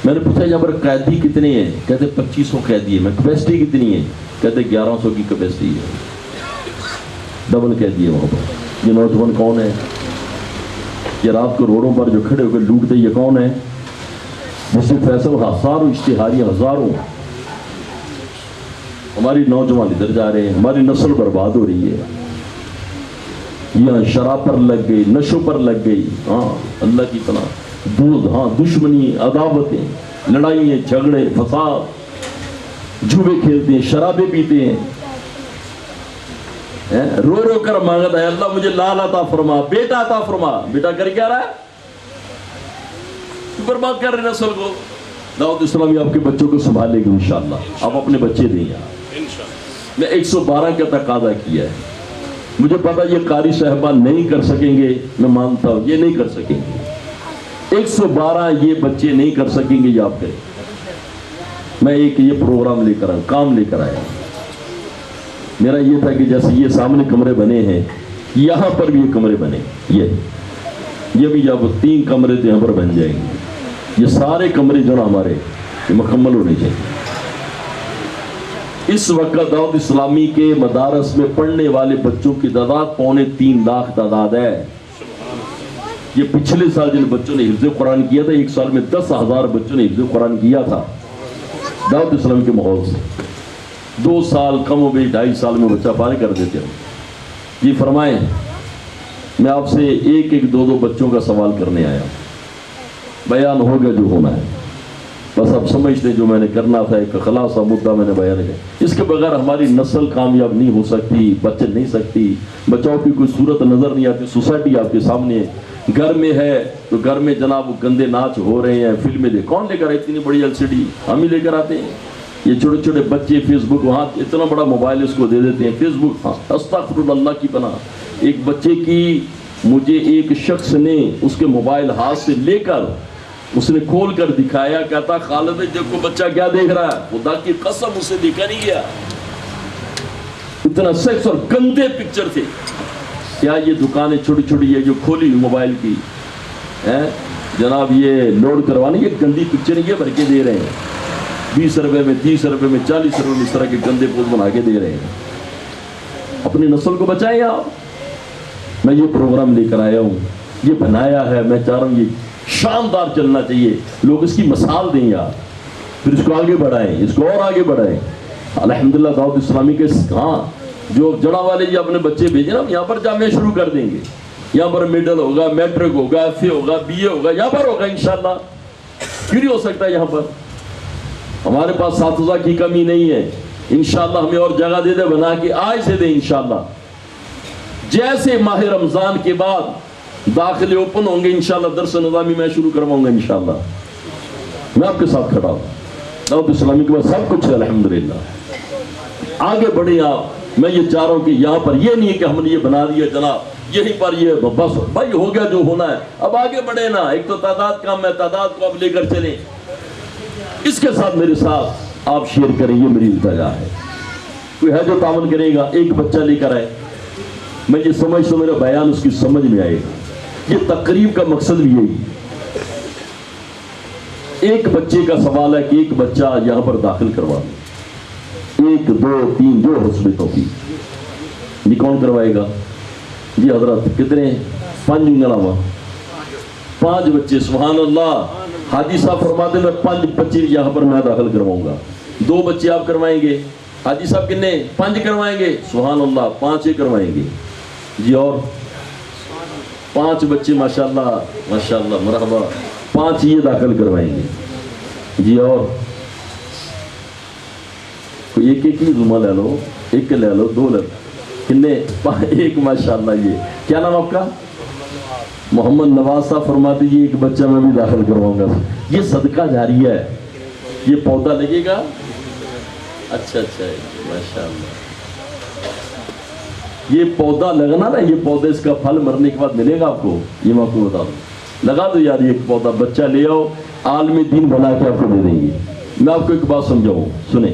मैंने पूछा यहाँ पर कैदी कितने हैं? कहते 2500 कैदी है। मैं कैपेसिटी कितनी है? कहते 1100 की कैपेसिटी है। डबल कैदी है वहाँ पर। ये नौजवान कौन है? ये रात को रोडों पर जो खड़े होकर लूटते, ये कौन है? जिससे फैसल हजारों इश्तिहारी, हजारों हमारी नौजवान इधर जा रहे हैं, हमारी नस्ल बर्बाद हो रही है। यहाँ शराब पर लग गई, नशों पर लग गई, हाँ अल्लाह की पनाह। दूध, हाँ दुश्मनी, अदावतें, लड़ाइयाँ, झगड़े, फसाद, जुए खेलते हैं, शराबें पीते हैं, रो रो कर मांगता है अल्लाह मुझे लाल अता फरमा, बेटा अता फरमा। बेटा कर क्या रहा है? बर्बाद कर रहे नस्ल को। दाऊद इस्लामी आपके बच्चों को संभालेगी इंशाअल्लाह। आप अपने बच्चे दें यार। मैं 112 का तकादा किया है। मुझे पता ये कारी साहबान नहीं कर सकेंगे, मैं मानता हूँ ये नहीं कर सकेंगे। 112 ये बच्चे नहीं कर सकेंगे, ये आप करें। मैं एक ये प्रोग्राम लेकर आया, काम लेकर आया। मेरा ये था कि जैसे ये सामने कमरे बने हैं, यहाँ पर भी ये कमरे बने, ये भी जब 3 कमरे तो यहाँ पर बन जाएंगे। ये सारे कमरे जो ना हमारे ये मुकम्मल होने चाहिए। इस वक्त दाऊद इस्लामी के मदारस में पढ़ने वाले बच्चों की तादाद 3.25 लाख तादाद है। ये पिछले साल जिन बच्चों ने हिफ्ज़ कुरान किया था, 1 साल में 10,000 बच्चों ने हिफ्ज़ कुरान किया था। दावत इस्लामी के माहौल से 2 साल कम हो गई, 2.5 साल में बच्चा फारिग कर देते हो। ये फरमाएं, मैं आपसे एक एक 2 बच्चों का सवाल करने आया, बयान हो गया जो होना है, बस आप समझते जो मैंने करना था, एक खलासा मुद्दा मैंने बयान किया। इसके बगैर हमारी नस्ल कामयाब नहीं हो सकती, बच्चे नहीं सकती, बच्चों की कोई सूरत नज़र नहीं आती। सोसाइटी आपके सामने है, घर में है तो घर में जनाब गंदे नाच हो रहे हैं, फिल्में देख, कौन लेकर आए इतनी बड़ी LCD? हम ही लेकर आते हैं। ये छोटे छोटे बच्चे फेसबुक, वहाँ इतना बड़ा मोबाइल इसको दे देते हैं, फेसबुक, हाँ अस्तगफिरुल्लाह की बना। एक बच्चे की, मुझे एक शख्स ने उसके मोबाइल हाथ से लेकर उसने खोल कर दिखाया, कहता खालिद देखो बच्चा क्या देख रहा है, खुदा की कसम उसे देखा नहीं गया। इतना सेक्स और गंदे पिक्चर थे। क्या ये दुकानें छोटी छोटी ये जो खोली मोबाइल की हैं जनाब, ये लोड करवाने की गंदी पिक्चर ये भर के दे रहे हैं, 20 रुपए में, 30 रुपए में, 40 रुपए में, इस तरह के गंदे पोस्ट बना के दे रहे हैं। अपनी नस्ल को बचाएं आप। मैं ये प्रोग्राम लेकर आया हूँ, ये बनाया है, मैं चाह रहा हूँ ये शानदार चलना चाहिए, लोग इसकी मिसाल दें यार, फिर इसको आगे बढ़ाएं, इसको और आगे बढ़ाएं। अल्हम्दुलिल्लाह दावत इस्लामी के हाँ जो जड़ा वाले जी अपने बच्चे भेजे ना, यहाँ पर जामिया शुरू कर देंगे, यहाँ पर मिडल होगा, मैट्रिक होगा, FA होगा, BA होगा, यहाँ पर होगा इंशाल्लाह। क्यों नहीं हो सकता? यहाँ पर हमारे पास साथीज़ा की कमी नहीं है, इंशाल्लाह हमें और जगह दे दे बना के, आज से दे इंशाल्लाह। जैसे माह रमज़ान के बाद दाखिले ओपन होंगे इंशाल्लाह, दर्स निज़ामी मैं शुरू करवाऊंगा इंशाल्लाह। मैं आपके साथ खड़ा हूँ, दावत इस्लामी के बाद सब कुछ है अल्हम्दुलिल्लाह। आगे बढ़े आप। मैं ये चाह रहा हूँ कि यहाँ पर ये नहीं है कि हमने ये बना दिया जनाब, यहीं पर ये बस भाई हो गया जो होना है, अब आगे बढ़े ना। एक तो तादाद कम है, तादाद को अब लेकर चलें। इसके साथ मेरे साथ आप शेयर करें, ये मेरी इल्तिजा है। कोई है जो तावन करेगा, एक बच्चा लेकर आए, मैं ये समझ तो मेरा बयान उसकी समझ में आएगा। ये तकरीब का मकसद भी यही। एक बच्चे का सवाल है कि एक बच्चा यहाँ पर दाखिल करवा दो, 1 2 3 जो हस्बे तौफीक। ये कौन करवाएगा? जी हजरत कितने? 5 उंगलावा 5 बच्चे। सुभान अल्लाह। हाजी साहब फरमाते मैं 5 बच्चे यहाँ पर मैं दाखिल करवाऊंगा। 2 बच्चे आप करवाएंगे। हाजी साहब कितने? 5 करवाएंगे। सुभान अल्लाह, 5 ही करवाएंगे जी। और 5 बच्चे माशाल्लाह माशाल्लाह मरहबा, 5 ये दाखिल करवाएंगे जी। और कोई एक एक ही जुमा ले लो, एक ले लो, 2 ले लो, कितने? 1 माशाल्लाह। ये क्या नाम आपका? मोहम्मद नवाज साहब फरमाते ये एक बच्चा मैं भी दाखिल करवाऊंगा। ये सदका जारिया है, ये पौधा लगेगा। अच्छा माशाल्लाह। ये पौधा लगना ना, ये पौधे इसका फल मरने के बाद मिलेगा आपको, ये मैं आपको बता दूं। लगा दो यार ये पौधा, बच्चा ले आओ, आलमी दीन बना के आपको दे देंगे। मैं आपको एक बात समझाऊं, सुने।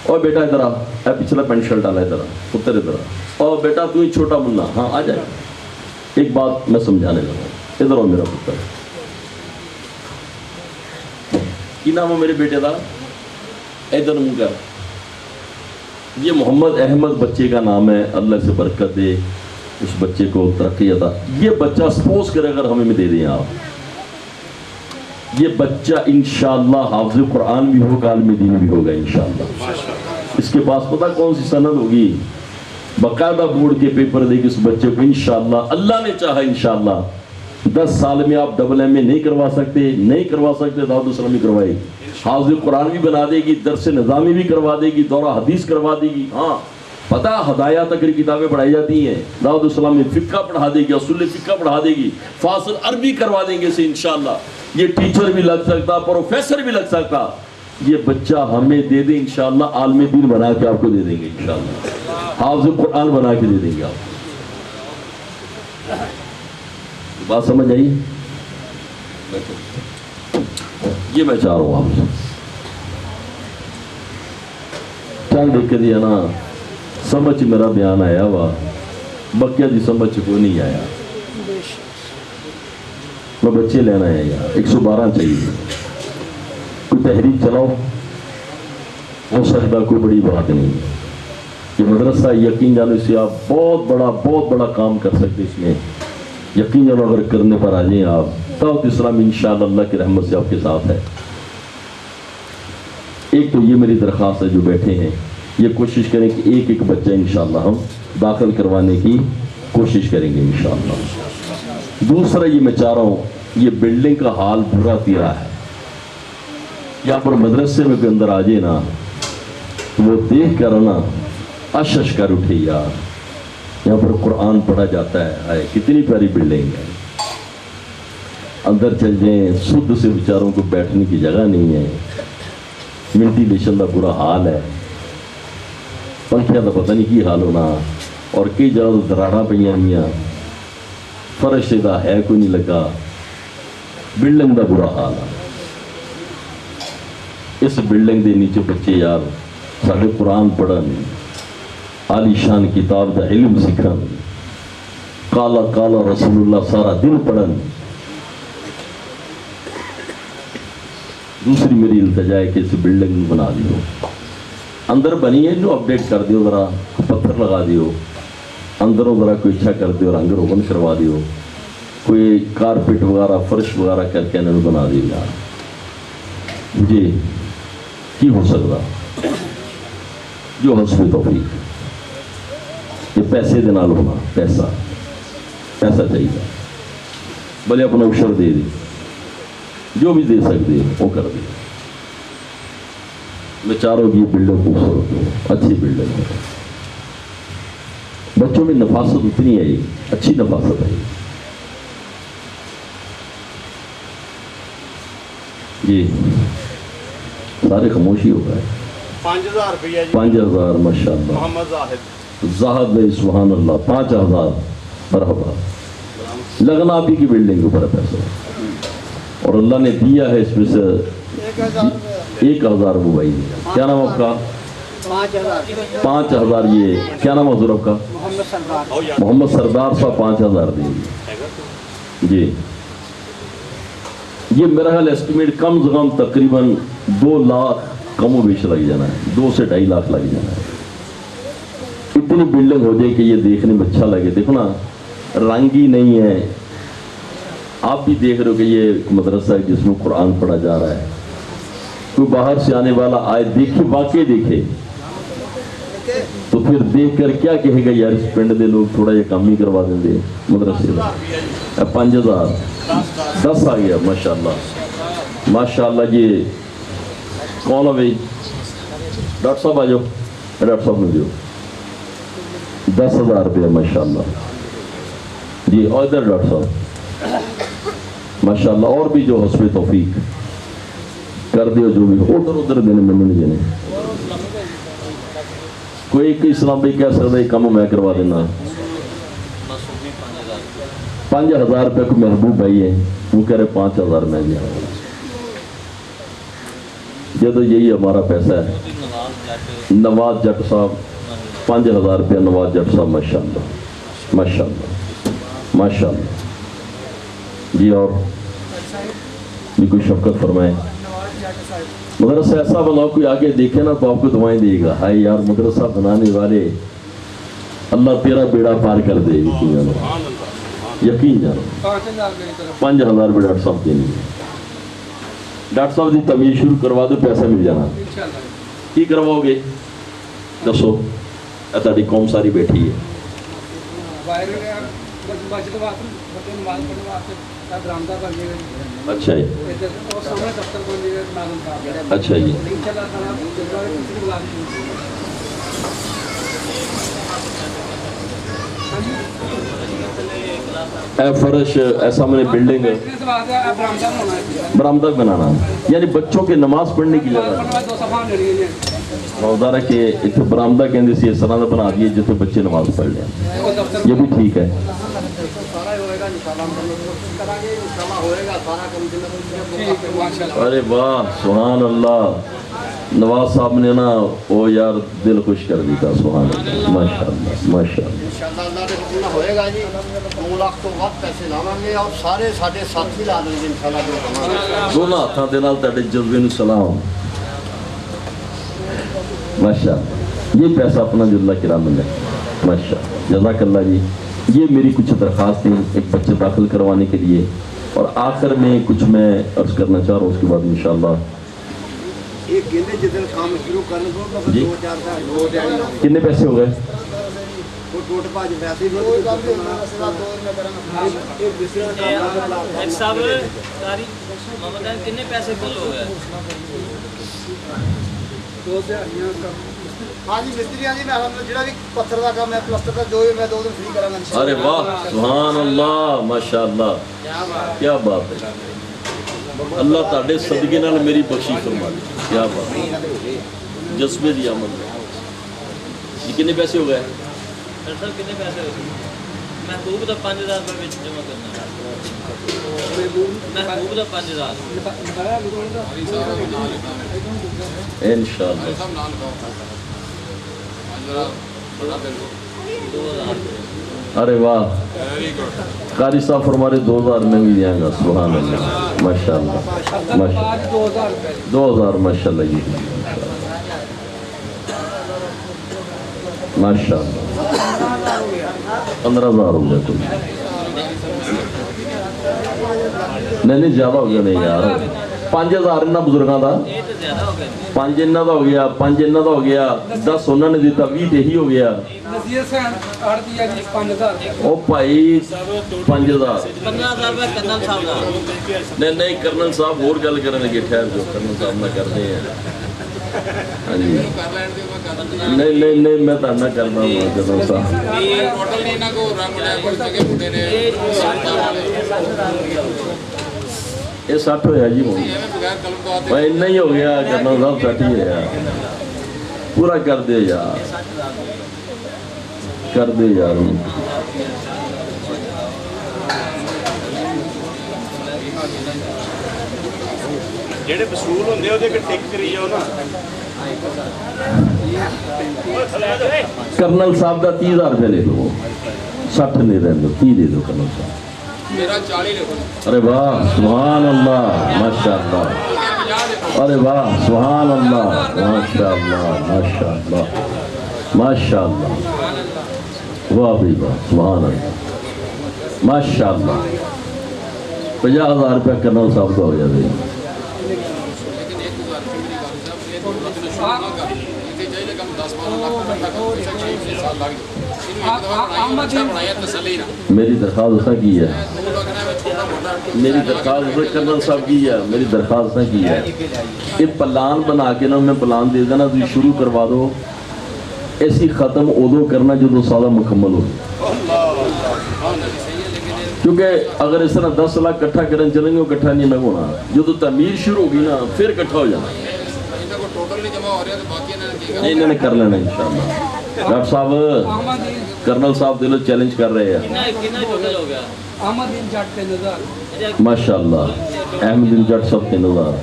और बेटा इधर आ, पिछला पैंट शर्ट डाला, इधर आ, पुत्र इधर आ। और बेटा तू ही छोटा मुन्ना, हाँ आ जाए। एक बात मैं समझाने लगा, इधर आओ मेरा पुत्र। की नाम है मेरे बेटे का? इधर मुंह कर। ये मोहम्मद अहमद बच्चे का नाम है। अल्लाह से बरकत दे, उस बच्चे को तरक्की अता। ये बच्चा सपोज करे अगर हमें दे दें आप, ये बच्चा इंशाअल्लाह हाफ़िज़ कुरान भी होगा, आलिम दीन भी होगा इंशाअल्लाह। इसके पास पता कौन सी सनद होगी? बाकायदा बोर्ड के पेपर देगी इस बच्चे को इंशाअल्लाह। अल्लाह ने चाहा इंशाअल्लाह 10 साल में आप MA नहीं करवा सकते, नहीं करवा सकते, दावत इस्लामी करवाएगी। हाफ़िज़ कुरान भी बना देगी, दर्स निज़ामी भी करवा देगी, दौरा हदीस करवा देगी। हाँ पता, हदाया तक की किताबें पढ़ाई जाती हैं। दावत इस्लामी फ़िक़्ह पढ़ा देगी, उसूल फ़िक़्ह पढ़ा देगी, फासिल अरबी करवा देंगे से इंशाअल्लाह। ये टीचर भी लग सकता, प्रोफेसर भी लग सकता। ये बच्चा हमें दे दे इंशाअल्लाह, आलिम दीन बना के आपको दे देंगे इंशाअल्लाह, हाफ़िज़ कुरान बना के दे देंगे आप। बात समझ आई? ये मैं चाह रहा हूँ आपसे। चल देख के दिया ना, समझ मेरा बयान आया वाह, बकिया जी समझ को नहीं आया। मैं बच्चे लेना है यार, 112 चाहिए। कोई तहरीक चलाओ, हो सकता कोई बड़ी बात नहीं। ये मदरसा यकीन जानो से आप बहुत बड़ा काम कर सकते। इसमें यकीन जानो अगर करने पर आ जाए आप, दावत इस्लामी इंशाअल्लाह अल्लाह की रहमत से आपके साथ है। ایک تو یہ میری درخواست ہے جو بیٹھے ہیں یہ کوشش کریں کہ ایک ایک بچہ انشاءاللہ ہم داخل کروانے کی کوشش کریں گے انشاءاللہ۔ دوسرا یہ میں چاہ رہا ہوں یہ بلڈنگ کا حال برا تیرا ہے، یہاں پر مدرسے میں کوئی اندر آ جائے نا وہ دیکھ کر نا اش کر اٹھے یار، یہاں پر قرآن پڑھا جاتا ہے، آئے کتنی پیاری بلڈنگ ہے، اندر چل جائیں سدھ سے بیچاروں کو بیٹھنے کی جگہ نہیں ہے، وینٹیلیشن کا برا حال ہے، پنکھیاں کا پتہ نہیں کی حال ہونا، اور کئی جگہ تو دراڑاں پہ ہوئی، فرش کا ہے کوئی نہیں لگا، بلڈنگ کا برا حال ہے۔ اس بلڈنگ دے نیچے بچے یار سارے قرآن پڑھن، عالی شان کتاب دا علم سکھن، کالا کالا رسول اللہ سارا دن پڑھن۔ دوسری میری التجا ہے کہ اس بلڈنگ بنا دیو، اندر بنی ہے جو اپڈیٹ کر دیو، ذرا پتھر لگا دیو، اندروں ذرا کوئی اچھا کر دیو، رنگ روغن کروا دیو، کوئی کارپیٹ وغیرہ فرش وغیرہ کر کے انہوں بنا دیو یار، جی کی ہو سکتا جو حسب توفیق، یہ پیسے دے نال ہونا، پیسہ چاہیے، بھلے اپنا اوشر دے دی، جو بھی دے سکتے وہ کر دے۔ میں چاہ رہا ہوں کہ یہ بلڈنگ خوبصورت ہو، اچھی بلڈنگ ہے، بچوں میں نفاست اتنی ہے، اچھی نفاست ہے جی۔ سارے خاموشی ہو گئے، 5000 روپیہ جی، 5000 ماشاءاللہ، محمد زاہد زاہد بھائی سبحان اللہ، 5000 مرحبا، لگنا آپ ہی کی بلڈنگ کے اوپر ہے پیسہ، اور اللہ نے دیا ہے اس میں سے 1000 وہ بھائی، کیا نام آپ کا؟ 5000 یہ کیا نام حضور آپ کا؟ محمد سردار صاحب 5000 دیں گے جی۔ یہ میرا خیال ایسٹیمیٹ کم از کم تقریباً 2 لاکھ کم و بیش لگ جانا ہے، 2 سے 2.5 لاکھ لگ جانا ہے، اتنی بلڈنگ ہو جائے کہ یہ دیکھنے میں اچھا لگے۔ دیکھو نا رنگ ہی نہیں ہے، آپ بھی دیکھ رہے ہو کہ یہ مدرسہ ہے جس میں قرآن پڑھا جا رہا ہے، کوئی باہر سے آنے والا آئے دیکھے، واقعی دیکھے تو پھر دیکھ کر کیا کہے گا یار اس پنڈ دے لوگ تھوڑا یہ کام ہی کروا دیں گے مدرسے کا۔ 5000 10 آ گیا ماشاءاللہ ماشاءاللہ۔ یہ کون ہے بھائی؟ ڈاکٹر صاحب آ جاؤ، ڈاکٹر صاحب نے دیو 10,000 روپیہ ماشاءاللہ جی۔ اور ادھر ڈاکٹر صاحب ماشاءاللہ، اور بھی جو حسب توفیق کر دیو، جو بھی ادھر دینے میں نہیں دینے، کوئی ایک اسلام بھائی کہہ سکتا ہے کم میں کروا دینا۔ 5000 روپے کو محبوب بھائی ہے، وہ کہہ رہے 5000 میں دیا، یہ تو یہی ہمارا پیسہ ہے۔ نواز جٹ صاحب 5000 روپیہ، نواز جٹ صاحب ماشاءاللہ ماشاءاللہ ماشاءاللہ جی۔ اور بھی کوئی شفقت فرمائے، مدرسہ ایسا بناؤ کوئی آگے دیکھے نا تو آپ کو دعائیں دے گا، ہائے یار مدرسہ بنانے والے اللہ تیرا بیڑا پار کر دے، یقین جانو، یقین جانو۔ 5000 روپے ڈاکٹر صاحب کے لیے، ڈاکٹر صاحب کی تعمیر شروع کروا دو، پیسہ مل جانا۔ کی کرواؤ گے دسو؟ تاری قوم ساری بیٹھی ہے، اچھا جی اچھا جی۔ اے فرش ایسا میں نے بلڈنگ برآمدہ بنانا، یعنی بچوں کے نماز پڑھنے کی جگہ روزہ ہے کہ اتنے برآمدہ کہندے سی اس طرح بنا دیے جتنے بچے نماز پڑھ لیں، یہ بھی ٹھیک ہے۔ ارے واہ سبحان اللہ، نواز صاحب نے نا وہ یار دل خوش کر دی تھا، سبحان اللہ ماشاءاللہ ماشاءاللہ۔ انشاءاللہ ہوئے گا جی، 2 لاکھ تو وقت پیسے لاؤں گے اور سارے ساڈے ساتھی لا دیں گے انشاءاللہ۔ دونوں ہاتھوں دے نال تہاڈے جذبے نوں سلام ماشاءاللہ۔ یہ پیسہ اپنا جزلہ کرام ہے ماشاءاللہ، جزاک اللہ جی۔ یہ میری کچھ درخواستیں ایک بچے داخل کروانے کے لیے، اور آخر میں کچھ میں عرض کرنا چاہ رہا ہوں، اس کے بعد انشاءاللہ یہ کہتے جتنے کام شروع کرنے کو مطلب جی 2-4 سال 2 ڈیڑھ کتنے پیسے ہو گئے؟ وہ ٹوٹ پاج ویسے ہی کوئی کام نہیں ہونا سوا 2 میں کرنا ایک دوسرے کا ایک صاحب تاری محمد ہے کتنے پیسے کل ہو گئے؟ 2 دہائیاں کا ہاں جی مستری ہاں جی میں الحمدللہ جڑا بھی پتھر کا کام ہے پلسٹر کا جو بھی میں 2 دن فری کراں گا ارے واہ سبحان اللہ ماشاءاللہ کیا بات ہے اللہ تعالی صدقے نال میری بخشش فرما دے کیا بات ہے جذبے دی آمد یہ کتنے پیسے ہو گئے؟ سر کتنے پیسے ہو گئے؟ محبوب کا 5000 روپے وچ جمع کرنا محبوب کا 5000 انشاءاللہ ارے واہ قاری صاحب فرما رہے 2000 میں بھی دیا گا سبحان اللہ ماشاءاللہ 2000 ماشاءاللہ یہ ماشاءاللہ 15000 ہو گیا تم نہیں زیادہ ہو گیا نہیں یار 5000 انہاں بزرگاں دا 5 انہاں دا ہو گیا 5 انہاں دا ہو گیا 10 انہاں نے دیتا 20 یہی ہو گیا او بھائی 5000 روپے کرنل صاحب دا نہیں کرنل صاحب اور گل کرنے لگے ٹھہر جو کرنل صاحب نہ کرتے ہیں ہاں جی نہیں میں تو نہ کرنا ہوں کرنل صاحب یہ 60 ہویا جی بھائی نہیں ہو گیا کرنل صاحب 60 ہی ہے پورا کر دے یار کر دے یار ਜਿਹੜੇ ਵਸੂਲ ਹੁੰਦੇ ਉਹਦੇ ਕਿ ਟਿਕ ਕਰੀ ਜਾਓ ਨਾ کرنل صاحب کا 30,000 روپے لے لو 60 نہیں رہنے دو 30 دے دو کرنل صاحب ਮੇਰਾ 40 ਲਿਖੋ ارے واہ سبحان اللہ ماشاءاللہ ارے واہ سبحان اللہ ماشاءاللہ ماشاءاللہ ماشاءاللہ واہ بھی واہ سبحان اللہ ماشاءاللہ 50,000 روپے کرنل صاحب کا ہو جائے میری درخواست اسا کی ہے میری درخواست کرنل صاحب کی ہے میری درخواست اسا کی ہے یہ پلان بنا کے نا میں پلان دے دینا تو شروع کروا دو ایسی ختم ادو کرنا جو سالہ مکمل ہو کیونکہ اگر اس طرح 10 لاکھ کٹھا کرنے چلیں گے وہ کٹھا نہیں نہ ہونا جو تو تعمیر شروع ہوگی نا پھر کٹھا ہو جانا نہیں انہوں نے کر لینا انشاءاللہ ڈاکٹر صاحب کرنل صاحب دلو چیلنج کر رہے ہیں ماشاءاللہ احمد دل جٹ صاحب 3,000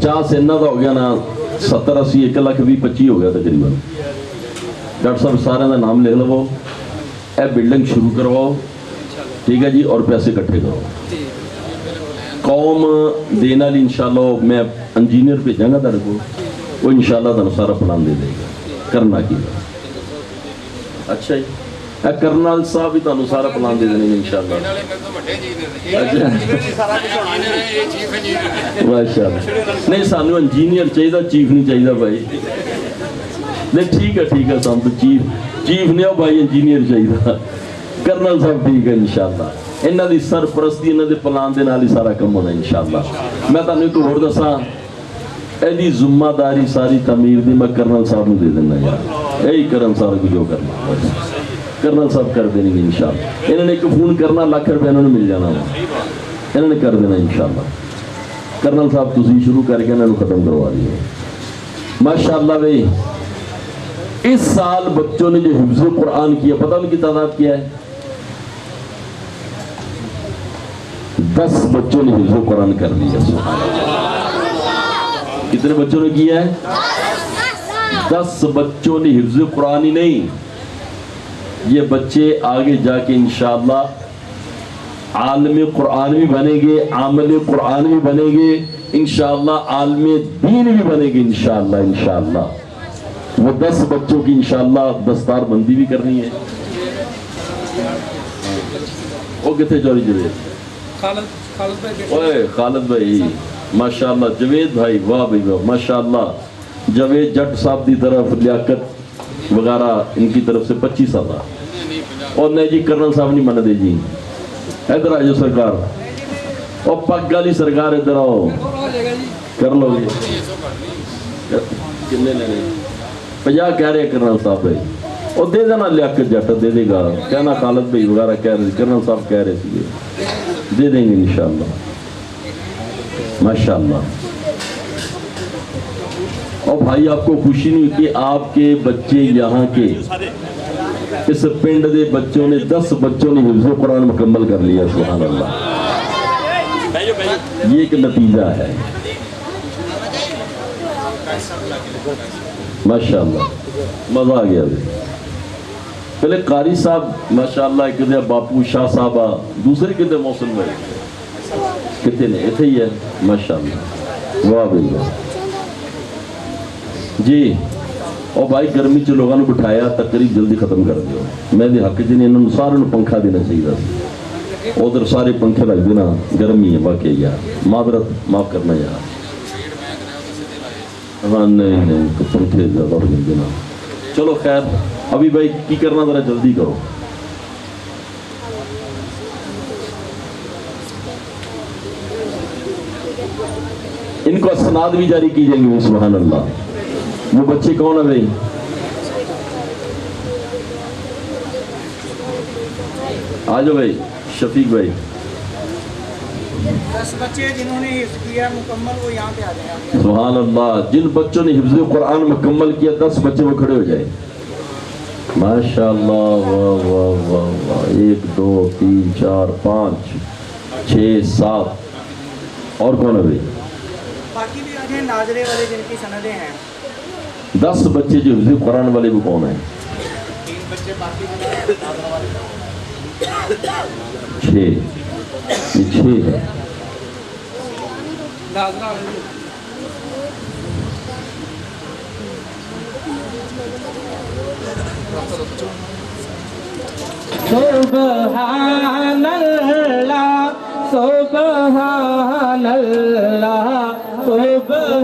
50 انہا دا ہو گیا نا 70 80 1 لاکھ 20 25 ہو گیا تقریباً ڈاکٹر صاحب سارے دا نام لکھ لو اے بلڈنگ شروع کرواؤ ٹھیک ہے جی اور پیسے کٹھے کرو قوم دینا لی انشاءاللہ میں انجینئر پہ جانا تھا رکھو وہ انشاءاللہ تھا سارا پلان دے دے گا کرنا کی اچھا جی اے کرنل صاحب بھی تھانو سارا پلان دے دینے گا انشاءاللہ ماشاءاللہ نہیں سانو انجینئر چاہیے دا چیف نہیں چاہیے دا بھائی نہیں ٹھیک ہے سام تو چیف نہیں ہو بھائی انجینئر چاہیے دا کرنل صاحب ٹھیک ہے انشاءاللہ انہاں دی سرپرستی انہاں دے پلان دے نال ہی سارا کم ہونا انشاءاللہ میں تانوں تو ہور دساں ایدی ذمہ داری ساری تعمیر دی میں کرنل صاحب نو دے دینا یار یہی کرن سارا کچھ جو کرنا کرنل صاحب کر دیں گے انشاءاللہ انہوں نے ایک فون کرنا لاکھ روپے انہوں نے مل جانا انہوں نے کر دینا انشاءاللہ کرنل صاحب تسی شروع کر کے انہوں نے ختم کروا دیے ماشاءاللہ بھئی اس سال بچوں نے جو حفظ قرآن کیا پتہ ان کی تعداد کیا ہے 10 بچوں نے حفظ قرآن کر لیا کتنے بچوں نے کیا ہے 10 بچوں نے حفظ قرآن ہی نہیں یہ بچے آگے جا کے انشاءاللہ عالم قرآن بھی بنیں گے عامل قرآن بھی بنیں گے انشاءاللہ عالم دین بھی بنیں گے انشاءاللہ وہ 10 بچوں کی انشاءاللہ دستار بندی بھی کرنی ہے وہ کتے چوری جرے ओए खालिद भाई माशाल्लाह, जवेद भाई वाह भाई वाह माशाल्लाह, जवेद जट साहब की तरफ लियाकत वगैरह इनकी तरफ से 25,000 और नहीं जी कर्नल साहब नहीं मनते जी, इधर आ जाओ सरकार, और पग वाली सरकार इधर आओ कर लो जी, कितने लेने 50 कह रहे कर्नल साहब भाई, और दे देना लियाकत जट दे देगा, कहना खालिद भाई वगैरह कह रहे, कर्नल साहब कह रहे थे दे देंगे इंशाल्लाह माशाल्लाह। और भाई आपको खुशी नहीं कि आपके बच्चे यहाँ के इस पिंड के बच्चों ने 10 बच्चों ने हिफ्ज़ कुरान मुकम्मल कर लिया, सुभान अल्लाह, ये एक नतीजा है माशाल्लाह, मजा आ गया। पहले कारी साहब माशाल्लाह, कितने बापू शाह साहबा, दूसरे कितने मौसम में कितने ने इतने ही है माशाल्लाह, वाह भैया जी। और भाई गर्मी च लोगों को बिठाया, तकरीब जल्दी खत्म कर दियो, मैं हक च नहीं, इन्होंने सारे पंखा देना चाहिए, उधर सारे पंखे लग देना, गर्मी है वाकई यार, मादरत माफ करना यार, हाँ नहीं नहीं तो पंखे ज़्यादा हो देना, चलो खैर अभी भाई की करना, ज़रा जल्दी करो। इनको असनाद भी जारी की जाएंगे, सुभान अल्लाह। वो बच्चे कौन है भाई? आ जाओ भाई, शफीक भाई। 10 बच्चे जिन्होंने हिफ्ज़ किया मुकम्मल, वो यहाँ पे आ जाए। सुभान अल्लाह, जिन बच्चों ने हिफ्ज़ कुरान मुकम्मल किया 10 बच्चे वो खड़े हो जाए, माशाअल्लाह, वाह वाह वाह वाह, 1 2 3 4 5 6 7 और कौन है भाई? बाकी भी आज हैं नाजरे वाले जिनकी सनदें हैं। 10 बच्चे जो हिफ्ज़ कुरान वाले वो कौन है? 3 बच्चे बाकी 6, ये 6 है। सुबहानल्लाह सुबहानल्लाह सुबहानल्लाह सुबहानल्लाह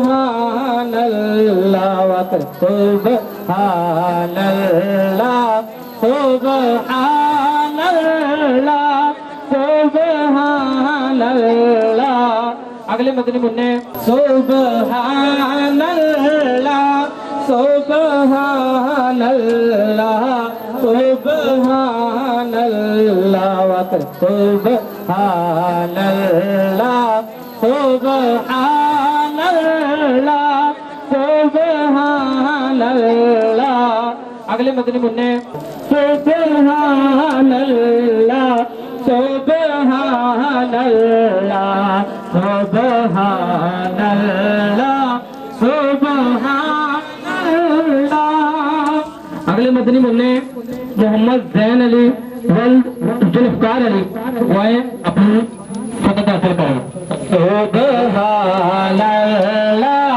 सुबहानल्लाह सुबहानल्लाह। अगले मदनी मुन्ने सुबहानल्लाह सुबहानल्लाह सुबहानल्लाह सुबहानल्लाह सुबहानल्लाह सुबहानल्लाह। अगले मदनी मुन्ने सुबहानल्लाह सुबहानल्लाह सुबहानल्लाह सुबहानल्लाह। अगले मदनी मुन्ने मोहम्मद जैन अली वल्द जुल्फकार अली, वो अपनी सदद हासिल करें। सुबहानल्लाह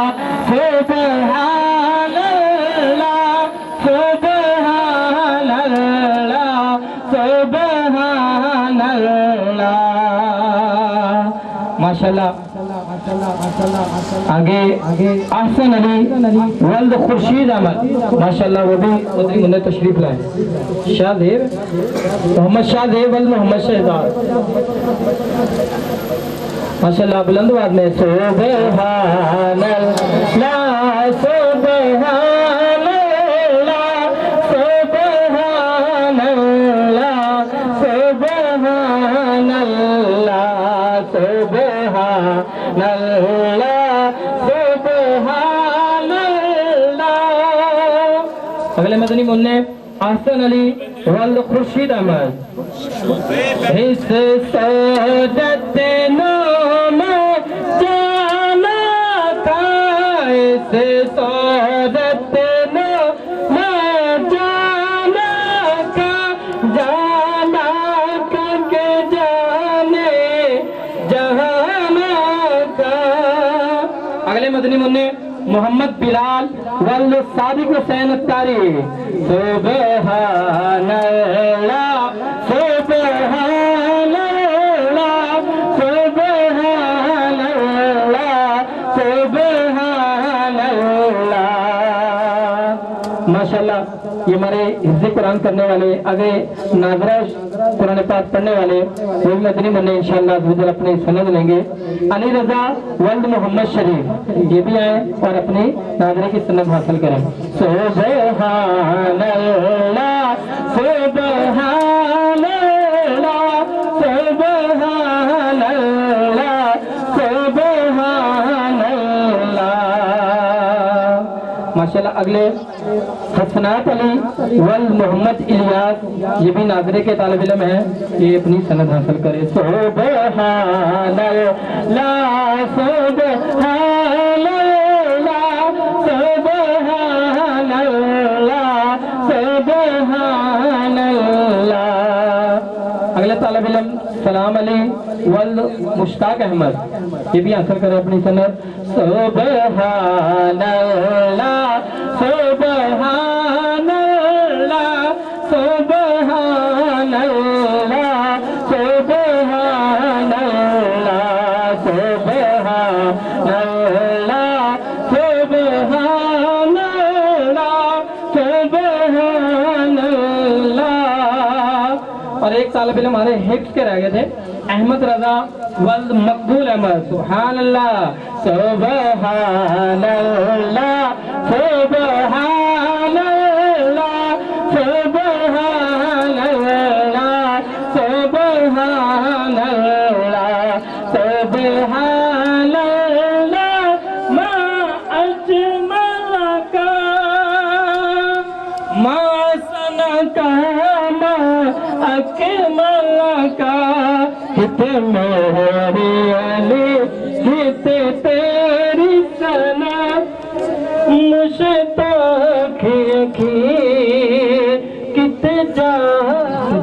सुबहानल्लाह सुबहानल्लाह सुबहानल्लाह। माशाल्लाह। आगे आहसन अली वल्द खुर्शीद अहमद, माशाल्लाह, वो भी उधर मुन्ने तशरीफ लाए। शाहदेव मोहम्मद शाहदेव वल्द मोहम्मद शहजाद, माशाल्लाह, बुलंद आवाज में सुबहानल्लाह सुबहानल्लाह सुबहानल्लाह सुबहानल्लाह सुबहानल्लाह सुबहानल्लाह। अगले मदनी मुन्ने आहसन अली वल्द खुर्शीद अहमद, इस सौदत नाम जाना का, इस सौदत नाम जाना का, जाना करके जाने जहाना का। अगले मदनी मुन्ने मोहम्मद बिलाल वल्द सादिक हुसैन अत्तारी, सुबहानल्लाह सुबहानल्लाह हमारे हिफ्ज़ कुरान करने वाले आगे नाजरा कुरान पाक पढ़ने वाले वो मदनी मुन्ने इंशाअल्लाह अपने सनद लेंगे। अली रजा वल्द मोहम्मद शरीफ ये भी आए और अपनी नाजरे की सनद हासिल करें। सुबहानल्लाह सुबहानल्लाह सुबहानल्लाह सुबहानल्लाह। माशाल्लाह अगले हसनात अली वल मोहम्मद इलियास ये भी नाजरे के तालिब इल्म है, ये अपनी सनद हासिल करे। सुबहानल्लाह सुबहानल्लाह सुबहानल्लाह सुबहानल्लाह। अगले तालिब इल्म सलाम अली वल मुश्ताक अहमद ये भी हासिल करे अपनी सनद। सुबहानल्लाह सुबहानल्लाह सुबहानल्लाह सुबहानल्लाह सुबहानल्लाह सुबहानल्लाह सुबहानल्लाह। और एक तालिब इल्म हमारे हिफ्ज़ के रह गए थे, अहमद रजा वल मकबूल अहमद। सुभानअल्लाह सुबहानल्लाह सुबहानल्लाह सुबहानल्लाह सुबहानल्लाह सुबहानल्लाह। मा अजमलका मा सनका मा अकमलका हित मेरी अली हित तेरी सना मुश्ताक कित जा।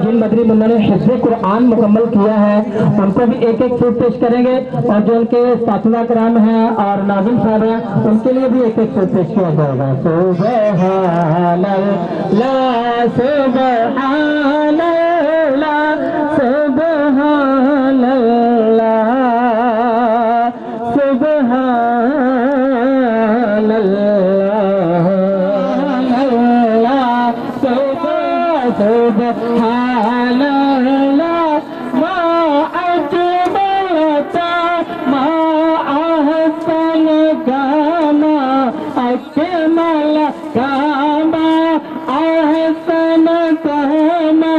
जिन मदरी मुन्ना ने हिफ्ज़ कुरान मुकम्मल किया है उनको भी एक एक सूट पेश करेंगे और जो उनके साथीदा कराम हैं और नाज़िम साहब हैं उनके लिए भी एक एक सूट पेश किया जाएगा। सुबहानल्लाह सुबहानल्लाह सुबहानल्लाह सुबहानल्लाह सुबहानल्लाह। मा अजमलका मा अहसनका मा अकमलका मा अहसनका मा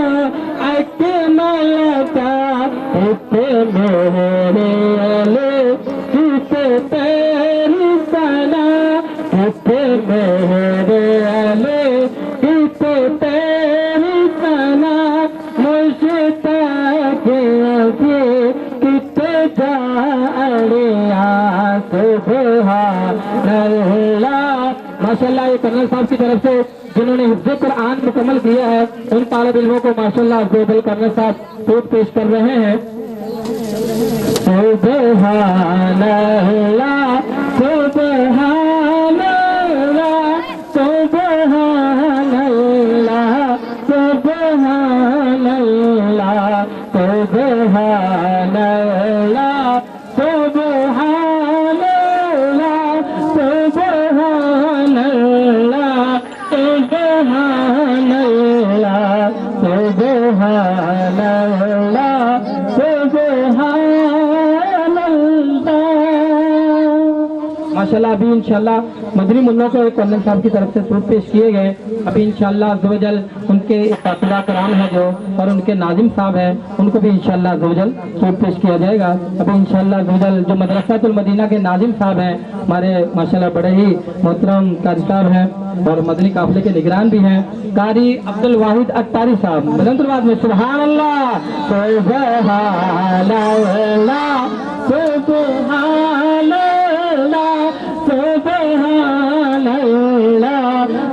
अकमलका हित मेरे अली हित तेरी सना हित मेरे अली हित तेरी सना मुश्ताक कित जालिया सुबहानल्लाह। माशाल्लाह ये कर्नल साहब की तरफ से जिन्होंने हिफ्ज़ कुरान मुकम्मल किया है उन तालिब इल्मों को माशाल्लाह अफ़ज़ल कर्नल साहब सूट पेश कर रहे हैं। सुबहानल्लाह सुबहानल्लाह सुबहानल्लाह सुबहानल्लाह सुबहानल्लाह सुबहानल्लाह सुबहानल्लाह सुबहानल्लाह सुबहानल्लाह सुबहानल्लाह। माशाल्लाह अभी इंशाल्लाह मदनी मुन्नों को कर्नल साहब की तरफ से सूट पेश किए गए। अभी इंशाल्लाह अज़्ज़वजल उनके साथीदा कराम है जो और उनके नाज़िम साहब हैं उनको भी इंशाल्लाह अज़्ज़वजल सूट पेश किया जाएगा। अभी इंशाल्लाह अज़्ज़वजल जो मदरसातुल मदीना के नाज़िम साहब हैं हमारे माशाल्लाह बड़े ही मोहतरम कारी साहब हैं और मदनी काफिले के निगरान भी हैं, कारी अब्दुल वाहिद अत्तारी साहब बुलंदुल में सुभानअल्लाह सुभानअल्लाह सुभानअल्लाह सुभानअल्लाह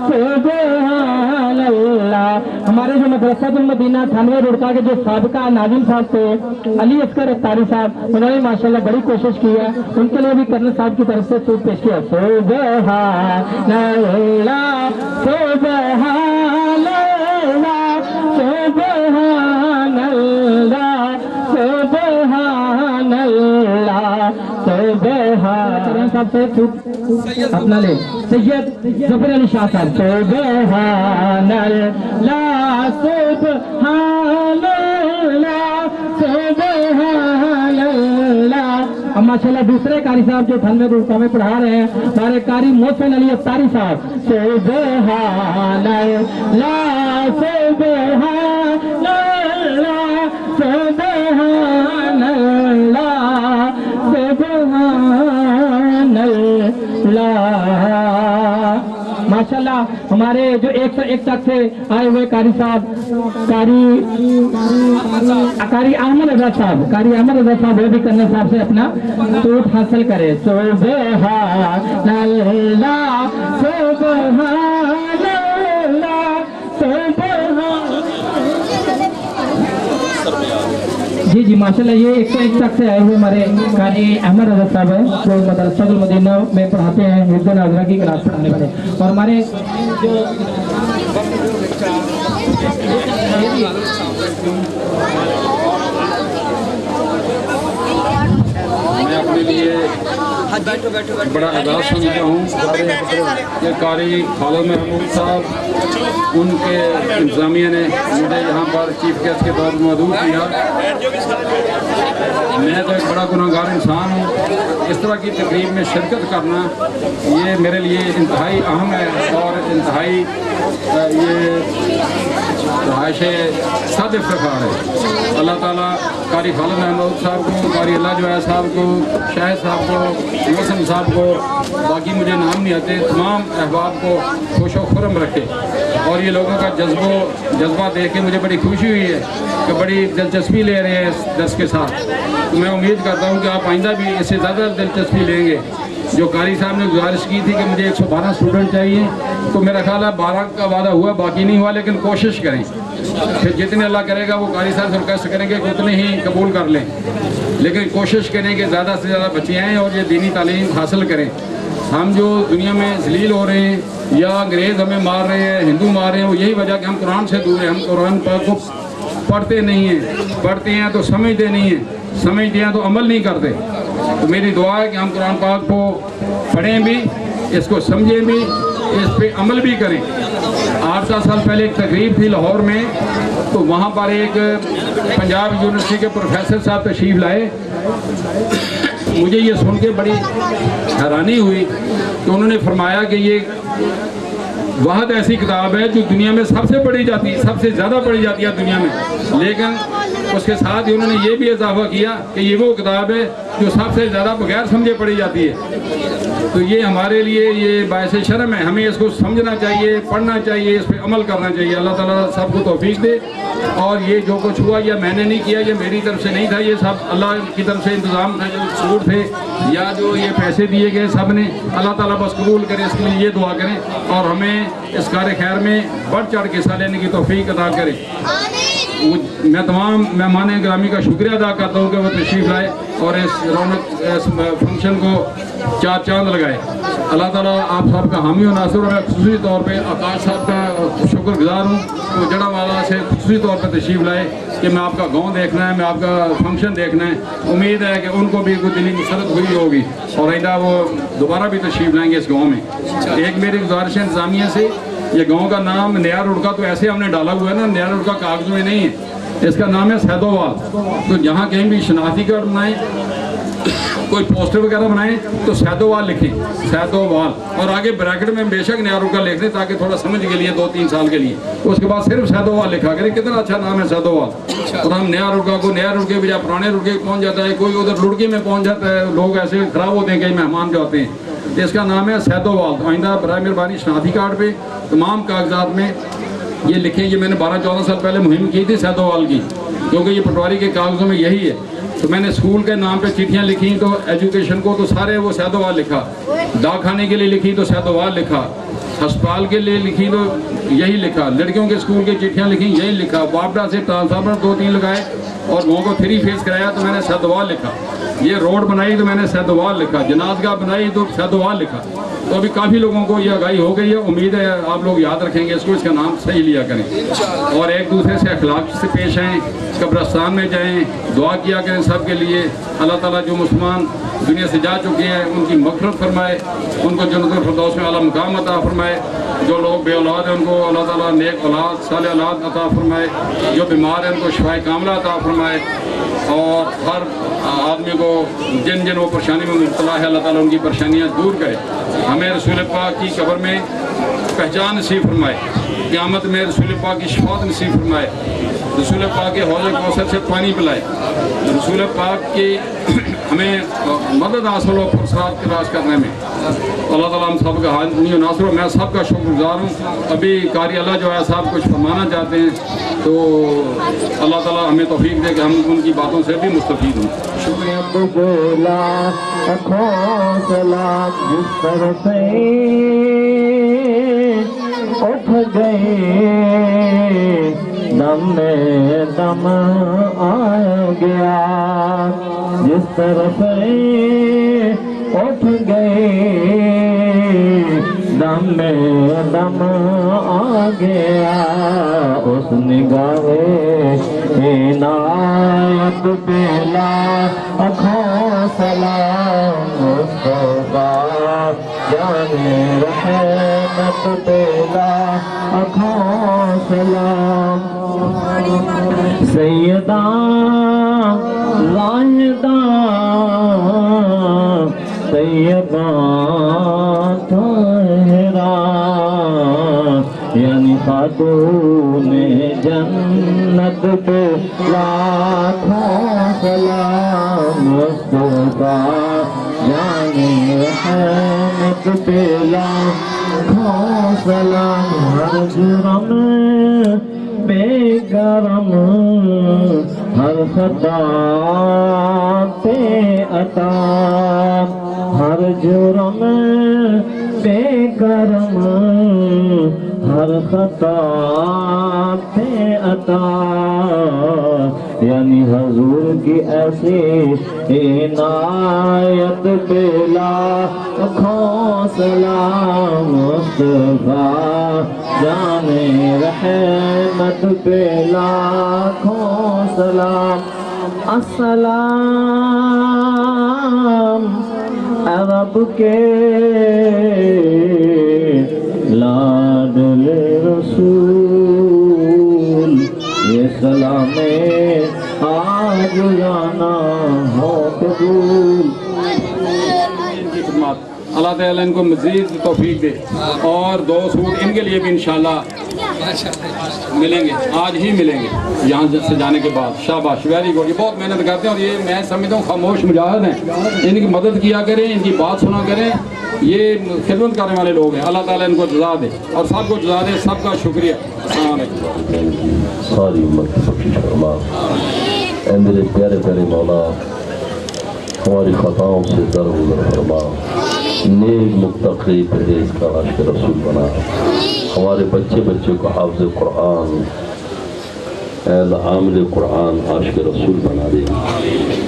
सुभानअल्लाह। हमारे जो मदरसातुल मदीना 98 रुड़का के जो साबिका नाज़िम साहब थे अली अस्कर अत्तारी साहब उन्होंने माशाल्लाह बड़ी कोशिश की है, उनके लिए भी कर्नल साहब की तरफ से सूट पेश किया। सुभानअल्लाह सुभानअल्लाह सुभानअल्लाह सुभानअल्लाह सुभान साहब से अपना ले सैयद जफर अली शाह साहब सुबहानल्लाह सुबहानल्लाह सुबहानल्लाह। अब माशाल्लाह दूसरे कारी साहब जो धन में रुका में पढ़ा रहे हैं हमारे कारी मोहसिन अली अफ्तारी साहब सुबहानल्लाह सुबहानल्लाह सुबहानल्लाह सुबहानल्लाह। माशाल्लाह हमारे जो 101 तक से आए हुए कारी साहब कारी अहमद रजा साहब वो भी करने साहब से अपना सूट हासिल करे। सुबहानल्लाह सुबहानल्लाह जी जी माशाल्लाह ये 101 तक से आए हुए हमारे कारी अहमद रजा साहब हैं जो मदरसा मदीना में पढ़ाते हैं हिफ्ज़ नाज़रा की क्लास पढ़ाने वाले। और हमारे मैं अपने लिए बड़ा एजाज़ समझता हूँ कि कारी खालिद महमूद साहब उनके इंतज़ामिया ने मुझे यहाँ पर चीफ गेस्ट के तौर पर मौजूद किया। मैं तो एक बड़ा गुनाहगार इंसान हूँ, इस तरह की तकरीब में शिरकत करना ये मेरे लिए इंतहाई अहम है और इंतहाई ये रहायश सद इफ्तिखार है। अल्लाह ताला कारी खालिद महमूद साहब को, कारी अल्लाह जवाया साहब को, शाहिद साहब को, मोहसिन साहब को, बाकी मुझे नाम नहीं आते, तमाम अहबाब को खुश व खुर्रम रखे। और ये लोगों का जज्बा देख के मुझे बड़ी खुशी हुई है कि बड़ी दिलचस्पी ले रहे हैं इस दर्स के साथ। तो मैं उम्मीद करता हूँ कि आप आइंदा भी इससे ज़्यादा दिलचस्पी लेंगे। जो कारी साहब ने गुजारिश की थी कि मुझे 112 स्टूडेंट चाहिए, तो मेरा ख्याल है 12 का वादा हुआ, बाकी नहीं हुआ, लेकिन कोशिश करें। फिर जितने अल्लाह करेगा वो कारी साहब से रिक्वेस्ट करेंगे कि उतने ही कबूल कर लें, लेकिन कोशिश करें कि ज़्यादा से ज़्यादा बच्चे आएँ और ये दीनी तालीम हासिल करें। हम जो दुनिया में जलील हो रहे हैं या अंग्रेज़ हमें मार रहे हैं, हिंदू मार रहे हैं, वो यही वजह कि हम कुरान से दूर हैं। हम कुरान पाक को पढ़ते नहीं हैं, पढ़ते हैं तो समझते नहीं हैं, समझते हैं तो अमल नहीं करते। तो मेरी दुआ है कि हम कुरान पाक को पढ़ें भी, इसको समझें भी, इस पे अमल भी करें। 8 साल पहले एक तकरीब थी लाहौर में, तो वहाँ पर एक पंजाब यूनिवर्सिटी के प्रोफेसर साहब तशरीफ़ लाए। मुझे ये सुन के बड़ी हैरानी हुई कि उन्होंने फरमाया कि ये वहद ऐसी किताब है जो दुनिया में सबसे पढ़ी जाती है, सबसे ज़्यादा पढ़ी जाती है दुनिया में, लेकिन उसके साथ ही उन्होंने ये भी इजाफा किया कि ये वो किताब है जो सबसे ज़्यादा बगैर समझे पढ़ी जाती है। तो ये हमारे लिए ये बायसे शर्म है, हमें इसको समझना चाहिए, पढ़ना चाहिए, इस पर अमल करना चाहिए। अल्लाह ताला सबको तौफीक दे। और ये जो कुछ हुआ या मैंने नहीं किया, ये मेरी तरफ से नहीं था, ये सब अल्लाह की तरफ से इंतज़ाम था, जो सूट थे या जो ये पैसे दिए गए सब ने, अल्लाह ताला बस कबूल करे, इसके लिए ये दुआ करें और हमें इस कार्य खैर में बढ़ चढ़ के हिस्सा लेने की तौफीक अता करें। मैं तमाम मेहमान ग्रामी का शुक्रिया अदा करता हूँ कि वो तशरीफ़ लाए और इस रौनक इस फंक्शन को 4 चांद लगाए। अल्लाह ताला आप सब का हामी और नासिर। मैं खुसूसी तौर पे आकाश साहब का शुक्रगुजार हूँ तो जड़ावाला से खुसूसी तौर पर तशरीफ़ लाए कि मैं आपका गांव देखना है, मैं आपका फंक्शन देखना है। उम्मीद है कि उनको भी कोई दिली मसरत हुई होगी और आइंदा वो दोबारा भी तशरीफ़ लाएंगे इस गाँव में। एक मेरी गुजारिश है इंतज़ामिया से, ये गांव का नाम नया रुड़का तो ऐसे हमने डाला हुआ है ना, नया रुड़का कागज़ में नहीं है, इसका नाम है सैदोवाल। तो जहाँ कहीं भी शनाख्ती कार्ड बनाएं, कोई पोस्टर वगैरह बनाएं तो सैदोवाल लिखें, सैदोवाल, और आगे ब्रैकेट में बेशक नया रुड़का लिख दें ताकि थोड़ा समझ के लिए 2-3 साल के लिए, उसके बाद सिर्फ सैदोवाल लिखा करें। कितना अच्छा नाम है सैदोवाल। और हम नया रुड़का को नया रुड़के बजाय पुराने रुड़के पहुँच जाता है, कोई उधर लुड़के में पहुँच जाता है, लोग ऐसे ख़राब होते हैं, कई मेहमान जो आते हैं। इसका नाम है सैदोवाल। तो आइंदा बराए मेहरबानी शनाख्ती कार्ड पे तमाम कागजात में ये लिखें। ये मैंने 12-14 साल पहले मुहिम की थी सैदोवाल की, क्योंकि ये पटवारी के कागज़ों में यही है। तो मैंने स्कूल के नाम पे चिट्ठियाँ लिखी तो एजुकेशन को तो सारे वो सैदोवाल लिखा, डाक खाने के लिए लिखी तो सैदोवाल लिखा, अस्पताल के लिए लिखी तो यही लिखा, लड़कियों के स्कूल की चिट्ठियाँ लिखी यही लिखा, वापडा से ट्रांसफार्मर 2-3 लगाए और गाँव को 3 फेज कराया तो मैंने सैदोवाल लिखा, ये रोड बनाई तो मैंने सैदोवाल लिखा, जनाजगाह बनाई तो सैदोवाल लिखा। तो अभी काफ़ी लोगों को ये आगाही हो गई है, उम्मीद है आप लोग याद रखेंगे इसको, इसका नाम सही लिया करें और एक दूसरे से अखलाक से पेश आएँ, कब्रस्तान में जाएँ, दुआ किया करें सब के लिए। अल्लाह ताला जो मुसलमान दुनिया से जा चुके हैं उनकी मग़फ़िरत फरमाए, उनको जन्नतुल फिरदौस में आला मुकाम अता फरमाए। जो लोग बे औलाद हैं उनको अल्लाह ताला नेक औलाद साले औलाद अता फरमाए। जो बीमार हैं उनको शिफाए कामिला अता फरमाए। और हर आदमी को जिन जिन वो परेशानी में मुब्तला है अल्लाह ताला उनकी परेशानियाँ दूर करे। हमें रसूल पाक की कब्र में पहचान नसीब फरमाए, क़यामत में रसूल पाक की शफ़ाअत नसीब फरमाए, रसूल पाक के हौज़ कौसर से पानी पिलाए, रसूल पाक की हमें मदद हासिल हो फुर्सत के राज करने में। अल्लाह ताला हम सब का हाज़िर नासर, मैं सब का शुक्रगुज़ार हूँ। अभी कारी अल्लाह जो है साहब कुछ फरमाना चाहते हैं, तो अल्लाह ताला हमें तौफीक दे कि हम उनकी बातों से भी मुस्तफ़ीद हों। उठ गए दम में दम आ गया, जिस तरफ उठ गए दम में दम आ गया। उस निगाहे इनायत पे लाखों सलाम मुस्तफा जाने रहमत पे लाखों सलाम। सैयदा राहिदा सैयदा ताहिरा यानी खातूने जन्नत पे लाखों सलाम मुस्तफा जाने रहमत पे लाखों सलाम। हर जुर्म बेगरम हर खता पे अता, हर जुर्म बेगरम हर खता पे अता, यानी हजूर की ऐसी इनायत पे लाखों सलाम मुस्तफा जाने रहमत पे लाखों सलाम। अस्सलाम अरब के लाडले रसूल, ये सलामे आज जाना हो कबूल। अल्लाह ताला इनको मज़ीद तौफीक दे और 2 सूट इनके लिए भी इंशाल्लाह मिलेंगे, आज ही मिलेंगे यहाँ से जाने के बाद। शाबाश, वेरी गुड। ये बहुत मेहनत करते हैं और ये मैं समझता हूँ खामोश मुजाहिद हैं। इनकी मदद किया करें, इनकी बात सुना करें, ये खिदमत करने वाले लोग हैं। अल्लाह ताला इनको जज़ा दे और सबको जज़ा दे। सबका शुक्रिया। सारी उम्मत की बख्शिश फरमा। ऐ मेरे प्यारे प्यारे मौला, हमारी ख़ताओं से दरगुज़र फरमा, नेक मुत्तक़ी परहेज़ का आशिक़ रसूल बना। हमारे बच्चे बच्चे को हाफ़िज़ कुरान, आमिल कुरान, आशिक़ रसूल बना दे।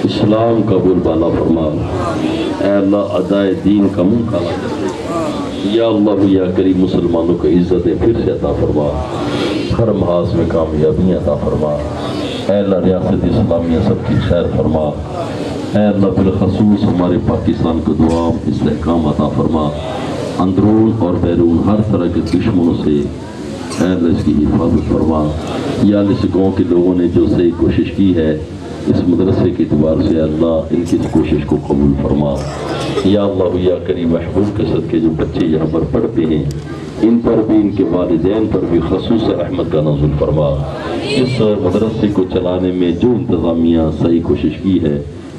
इस्लाम का बोलबाला फरमा। ऐ अल्लाह अदाए दीन का मुँह काला कर दे। या अल्लाह या करीम मुसलमानों को इज़्ज़त फिर से अता फरमा, हर महाज में कामयाबियाँ अता फरमा। ऐ अल्लाह रियासत इस्लामिया सबकी खैर फरमा। ऐ अल्लाह बिलख़सूस हमारे पाकिस्तान को दुआ इस्तेहकाम अता फरमा। अंदरून और बैरून हर तरह के दुश्मनों से ऐ अल्लाह इसकी हिफाजत फरमा। या इस गाँव के लोगों ने जो सही कोशिश की है इस मदरसे के एतबार से अल्लाह इनकी इस कोशिश को कबूल फरमा। या अल्लाह या करीम महबूब के सदके जो बच्चे यहाँ पर पढ़ते हैं इन पर भी, इनके वालिदैन पर भी खसूस रहमत का नज़ुल फरमा। इस मदरसे को चलाने में जो इंतज़ामिया सही कोशिश की है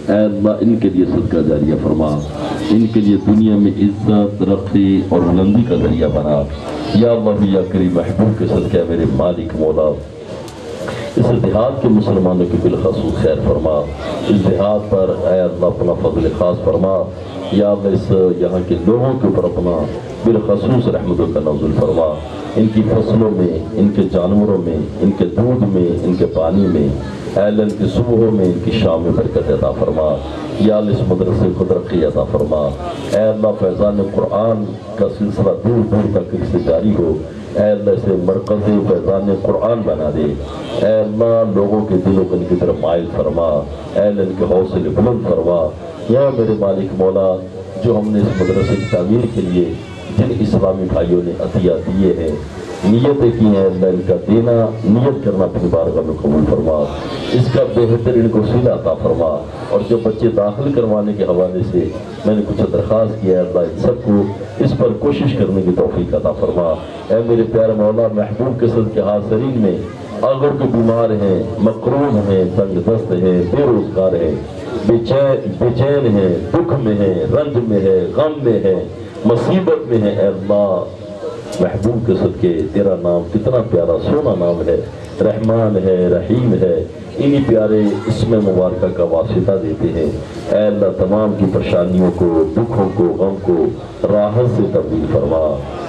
ऐ अल्लाह इनके लिए सदका जारिया फरमा, इनके लिए दुनिया में इज्जत, तरक्की और बुलंदी का जरिया बना। या अल्लाह या करीम महबूब के सदके मेरे मालिक मौला, इस देहात के मुसलमानों की बिलखसूस खैर फरमा। इस देहात पर ऐ अल्लाह अपना फजल खास फरमा। या अल्लाह इस यहाँ के लोगों के ऊपर अपना बिलखसूस रहमतों का नज़ुल फरमा। इनकी फसलों में, इनके जानवरों में, इनके दूध में, इनके पानी में, ऐलन की सुबह में, इनकी शाम में बरकत अता फरमा। या अल्लाह इस मदरसे को तरक्की अता फरमा। ऐ अल्लाह फैज़ान कुरान का सिलसिला दूर दूर तक इससे जारी हो। اے اللہ اسے مرکز فیضان قرآن بنا دے، اے اللہ لوگوں کے دلوں کو ان کی طرف مائل فرما، اے اللہ ان کے حوصلے بلند فرما۔ یا میرے مالک مولا، جو ہم نے اس مدرسے کی تعمیر کے لیے جن اسلامی بھائیوں نے عطیہ دیے ہیں، نیتیں کی ہیں، اللہ ان کا دینا نیت کرنا اپنی بارگاہ میں قبول فرما، اس کا بہتر ان کو وسیلہ عطا فرما۔ اور جو بچے داخل کروانے کے حوالے سے میں نے کچھ درخواست کیا ہے، اللہ ان سب کو اس پر کوشش کرنے کی توفیق عطا فرما۔ اے میرے پیارے مولا، محبوب کے صدقے حاضرین میں اگر کوئی بیمار ہیں، مقروض ہیں، تنگ دست ہیں، بے روزگار ہیں، بے چین ہیں، دکھ میں ہیں، رنج میں ہے، غم میں ہے، مصیبت میں ہے، اے اللہ محبوب کے صدقے تیرا نام کتنا پیارا سونا نام ہے، رحمان ہے، رحیم ہے، انہی پیارے اسم مبارکہ کا واسطہ دیتے ہیں۔ اے اللہ تمام کی پریشانیوں کو، دکھوں کو، غم کو راحت سے تبدیل فرما۔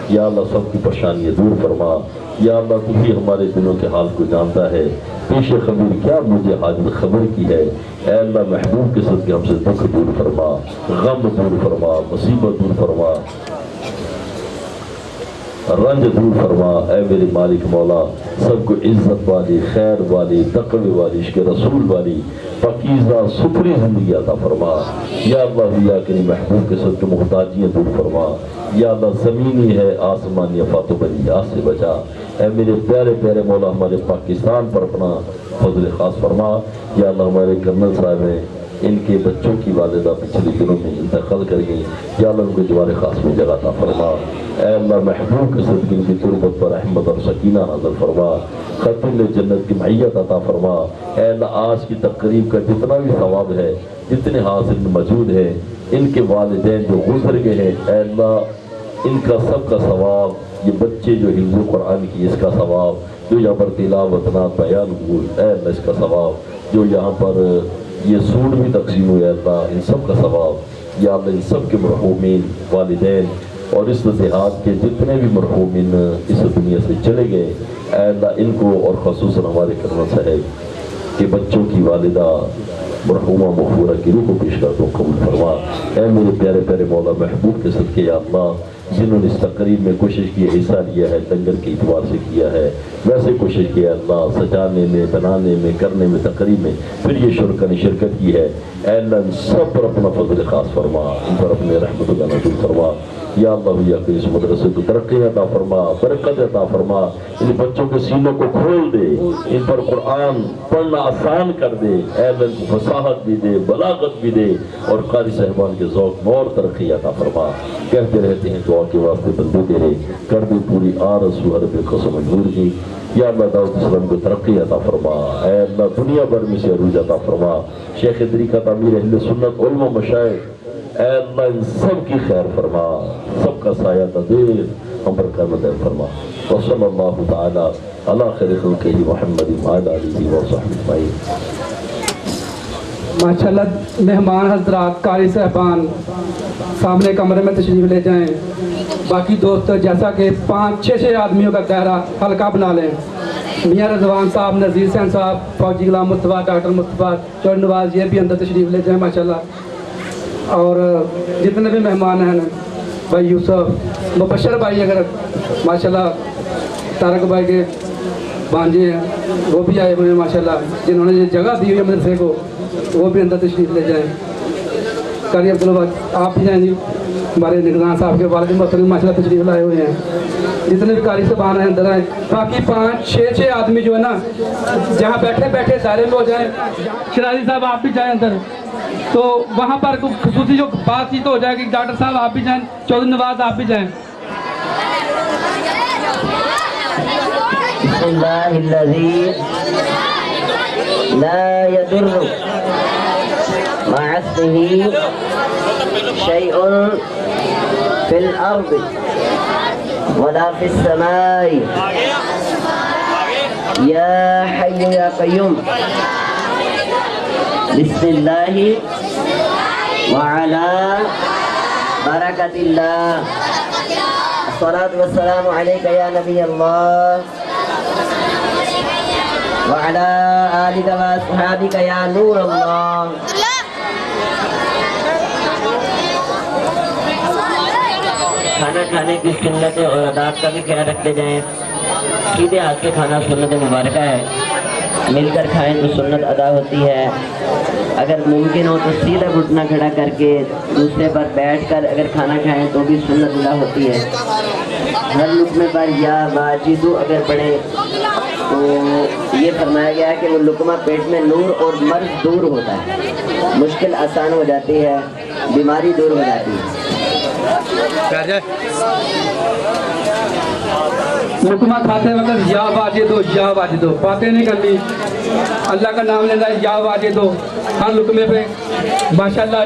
یا اللہ سب کی پریشانیاں دور فرما۔ یا اللہ تو ہی ہمارے دلوں کے حال کو جانتا ہے، پیش خبر کیا مجھے حاجت خبر کی ہے۔ اے اللہ محبوب کے صدقے ہم سے دکھ دور فرما، غم دور فرما، مصیبت دور فرما، رنج دور فرما۔ اے میرے مالک مولا، سب کو عزت والی، خیر والی، تقوی والی، عشق رسول والی پاکیزہ ستھری زندگی عطا فرما۔ یا اللہ یا کریم محبوب کے صدقے محتاجیاں دور فرما۔ یا اللہ زمینی ہے آسمانی آفات و بلیات سے بچا۔ اے میرے پیارے پیارے مولا، ہمارے پاکستان پر اپنا فضل خاص فرما۔ یا اللہ ہمارے کرنل صاحب ہیں، ان کے بچوں کی والدہ پچھلے دنوں میں انتقال کر گئی، یا اللہ ان کو جوار خاص میں جگہ عطا فرما۔ اے اللہ محبوب کے صدقے ان کی تربت پر رحمت اور سکینہ نازل فرما، ختم جنت کی معیت عطا فرما۔ اے اللہ آج کی تقریب کا جتنا بھی ثواب ہے، جتنے حاضرین موجود ہیں، ان کے والدین جو گزر گئے ہیں، اے اللہ ان کا سب کا ثواب، یہ بچے جو حفظ قرآن کی اس کا ثواب، جو یہاں پر تلاوت نعت بیان ہوئی، اے اللہ اس کا ثواب، جو یہاں پر یہ سود بھی تقسیم ہوئے، اللہ ان سب کا ثواب۔ یا اللہ ان سب کے مرحومین والدین اور اس دیہات کے جتنے بھی مرحومین اس دنیا سے چلے گئے، اے اللہ ان کو اور خصوصاً ہمارے کرنل صاحب کے بچوں کی والدہ مرحومہ مغفورہ کی روح کو پیش کر دو، قبول فرما۔ اے میرے پیارے پیارے مولا محبوب کے صدقے یا اللہ جنہوں نے اس تقریب میں کوشش کی، حصہ لیا ہے، لنگر کے اعتبار سے کیا ہے، ویسے کوشش کی ہے اللہ سجانے میں، بنانے میں، کرنے میں، تقریب میں، پھر یہ شرکا نے شرکت کی ہے، اے اللہ ان سب پر اپنا فضل خاص فرما، ان پر اپنے رحمت کا نزول فرما۔ یا اللہ یا کہ اس مدرسے کو ترقی عطا فرما، برکت عطا فرما، ان بچوں کے سینوں کو کھول دے، ان پر قرآن پڑھنا آسان کر دے، اے اللہ ان کو فصاحت بھی دے، بلاغت بھی دے، اور قاری صاحبان کے ذوق میں اور ترقی عطا فرما۔ کہتے رہتے ہیں دعا کے واسطے بندے تیرے، کر دے پوری آرزو ہر بے قسم منظور کی۔ یا اللہ دعوت اسلام کو ترقی عطا فرما، اے اللہ دنیا بھر میں سے عروج عطا فرما۔ شیخ طریقت امیر اہل سنت علماء مشائخ، اے اللہ ان سب کی خیر فرما، سب کا سایہ تدیر ہم پر قیامت فرما۔ وصلی اللہ تعالی علی خیر خلقہ محمد وعلی آلہ وصحبہ اجمعین۔ ماشاءاللہ مہمان حضرات، قاری صاحبان سامنے کمرے میں تشریف لے جائیں۔ باقی دوست جیسا کہ 5-6 آدمیوں کا گہرا حلقہ بنا لیں۔ میاں رضوان صاحب، نذیر حسین صاحب، فوجی غلام مصطفیٰ، ڈاکٹر مصطفیٰ چور نواز، یہ بھی اندر تشریف لے جائیں ماشاءاللہ۔ اور جتنے بھی مہمان ہیں، بھائی یوسف، مبشر بھائی اگر ماشاءاللہ طارق بھائی کے بھانجے ہیں وہ بھی آئے ہوئے ہیں ماشاءاللہ، جنہوں نے یہ جگہ دی ہوئی ہے مدرسے کو، وہ بھی اندر تشریف لے جائیں۔ قاری عبدالوہاب آپ بھی جائیں جی، ہمارے نگران صاحب کے والد محترم ماشاءاللہ تشریف لائے ہوئے ہیں۔ جتنے بھی قاری صاحبان ہیں اندر آئیں۔ باقی 5-6 آدمی جو ہے نا جہاں بیٹھے بیٹھے دائرے میں ہو جائیں۔ شرازی صاحب آپ بھی جائیں اندر، تو وہاں پر خصوصی جو بات چیت ہو جائے گی، ڈاکٹر صاحب آپ بھی جائیں، چودھری نواز آپ بھی جائیں۔ بسم اللہ الذی لا یضر مع اسمہ شیء فی الارض ولا فی السماء یا حی یا قیوم بسم اللہ وعلا برکت اللہ الصلاة والسلام علیک یا نبی اللہ وعلا آلک و اصحابک یا نور اللہ۔ खाना खाने की सुन्नतें और आदाब का भी ख्याल रखते जाएं। सीधे हाथ से खाना सुन्नत मुबारक है, मिलकर खाएं तो सुन्नत अदा होती है। अगर मुमकिन हो तो सीधा घुटना खड़ा करके दूसरे पर बैठकर अगर खाना खाएं तो भी सुन्नत अदा होती है। हर लुकमे पर या वाजिदु अगर पढ़े तो ये फरमाया गया है कि वो लुकमा पेट में नूर और मर्ज दूर होता है, मुश्किल आसान हो जाती है, बीमारी दूर हो जाती है। लुकमा खाते वक्त या वाजिदो बातें नहीं करनी, अल्लाह का नाम लेना है, या वाजिदो हर लुकमे पे। माशाल्लाह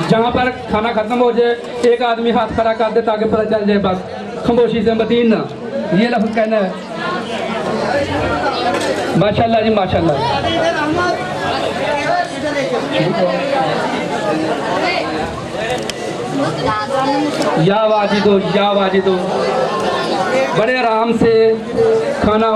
जहाँ पर खाना खत्म हो जाए एक आदमी हाथ खड़ा कर दे ताकि पता चल जाए, बस खामोशी से मतीन ना, ये लफ्ज़ कहना है। माशाल्लाह जी माशाल्लाह। या वाजिदो बड़े आराम से खाना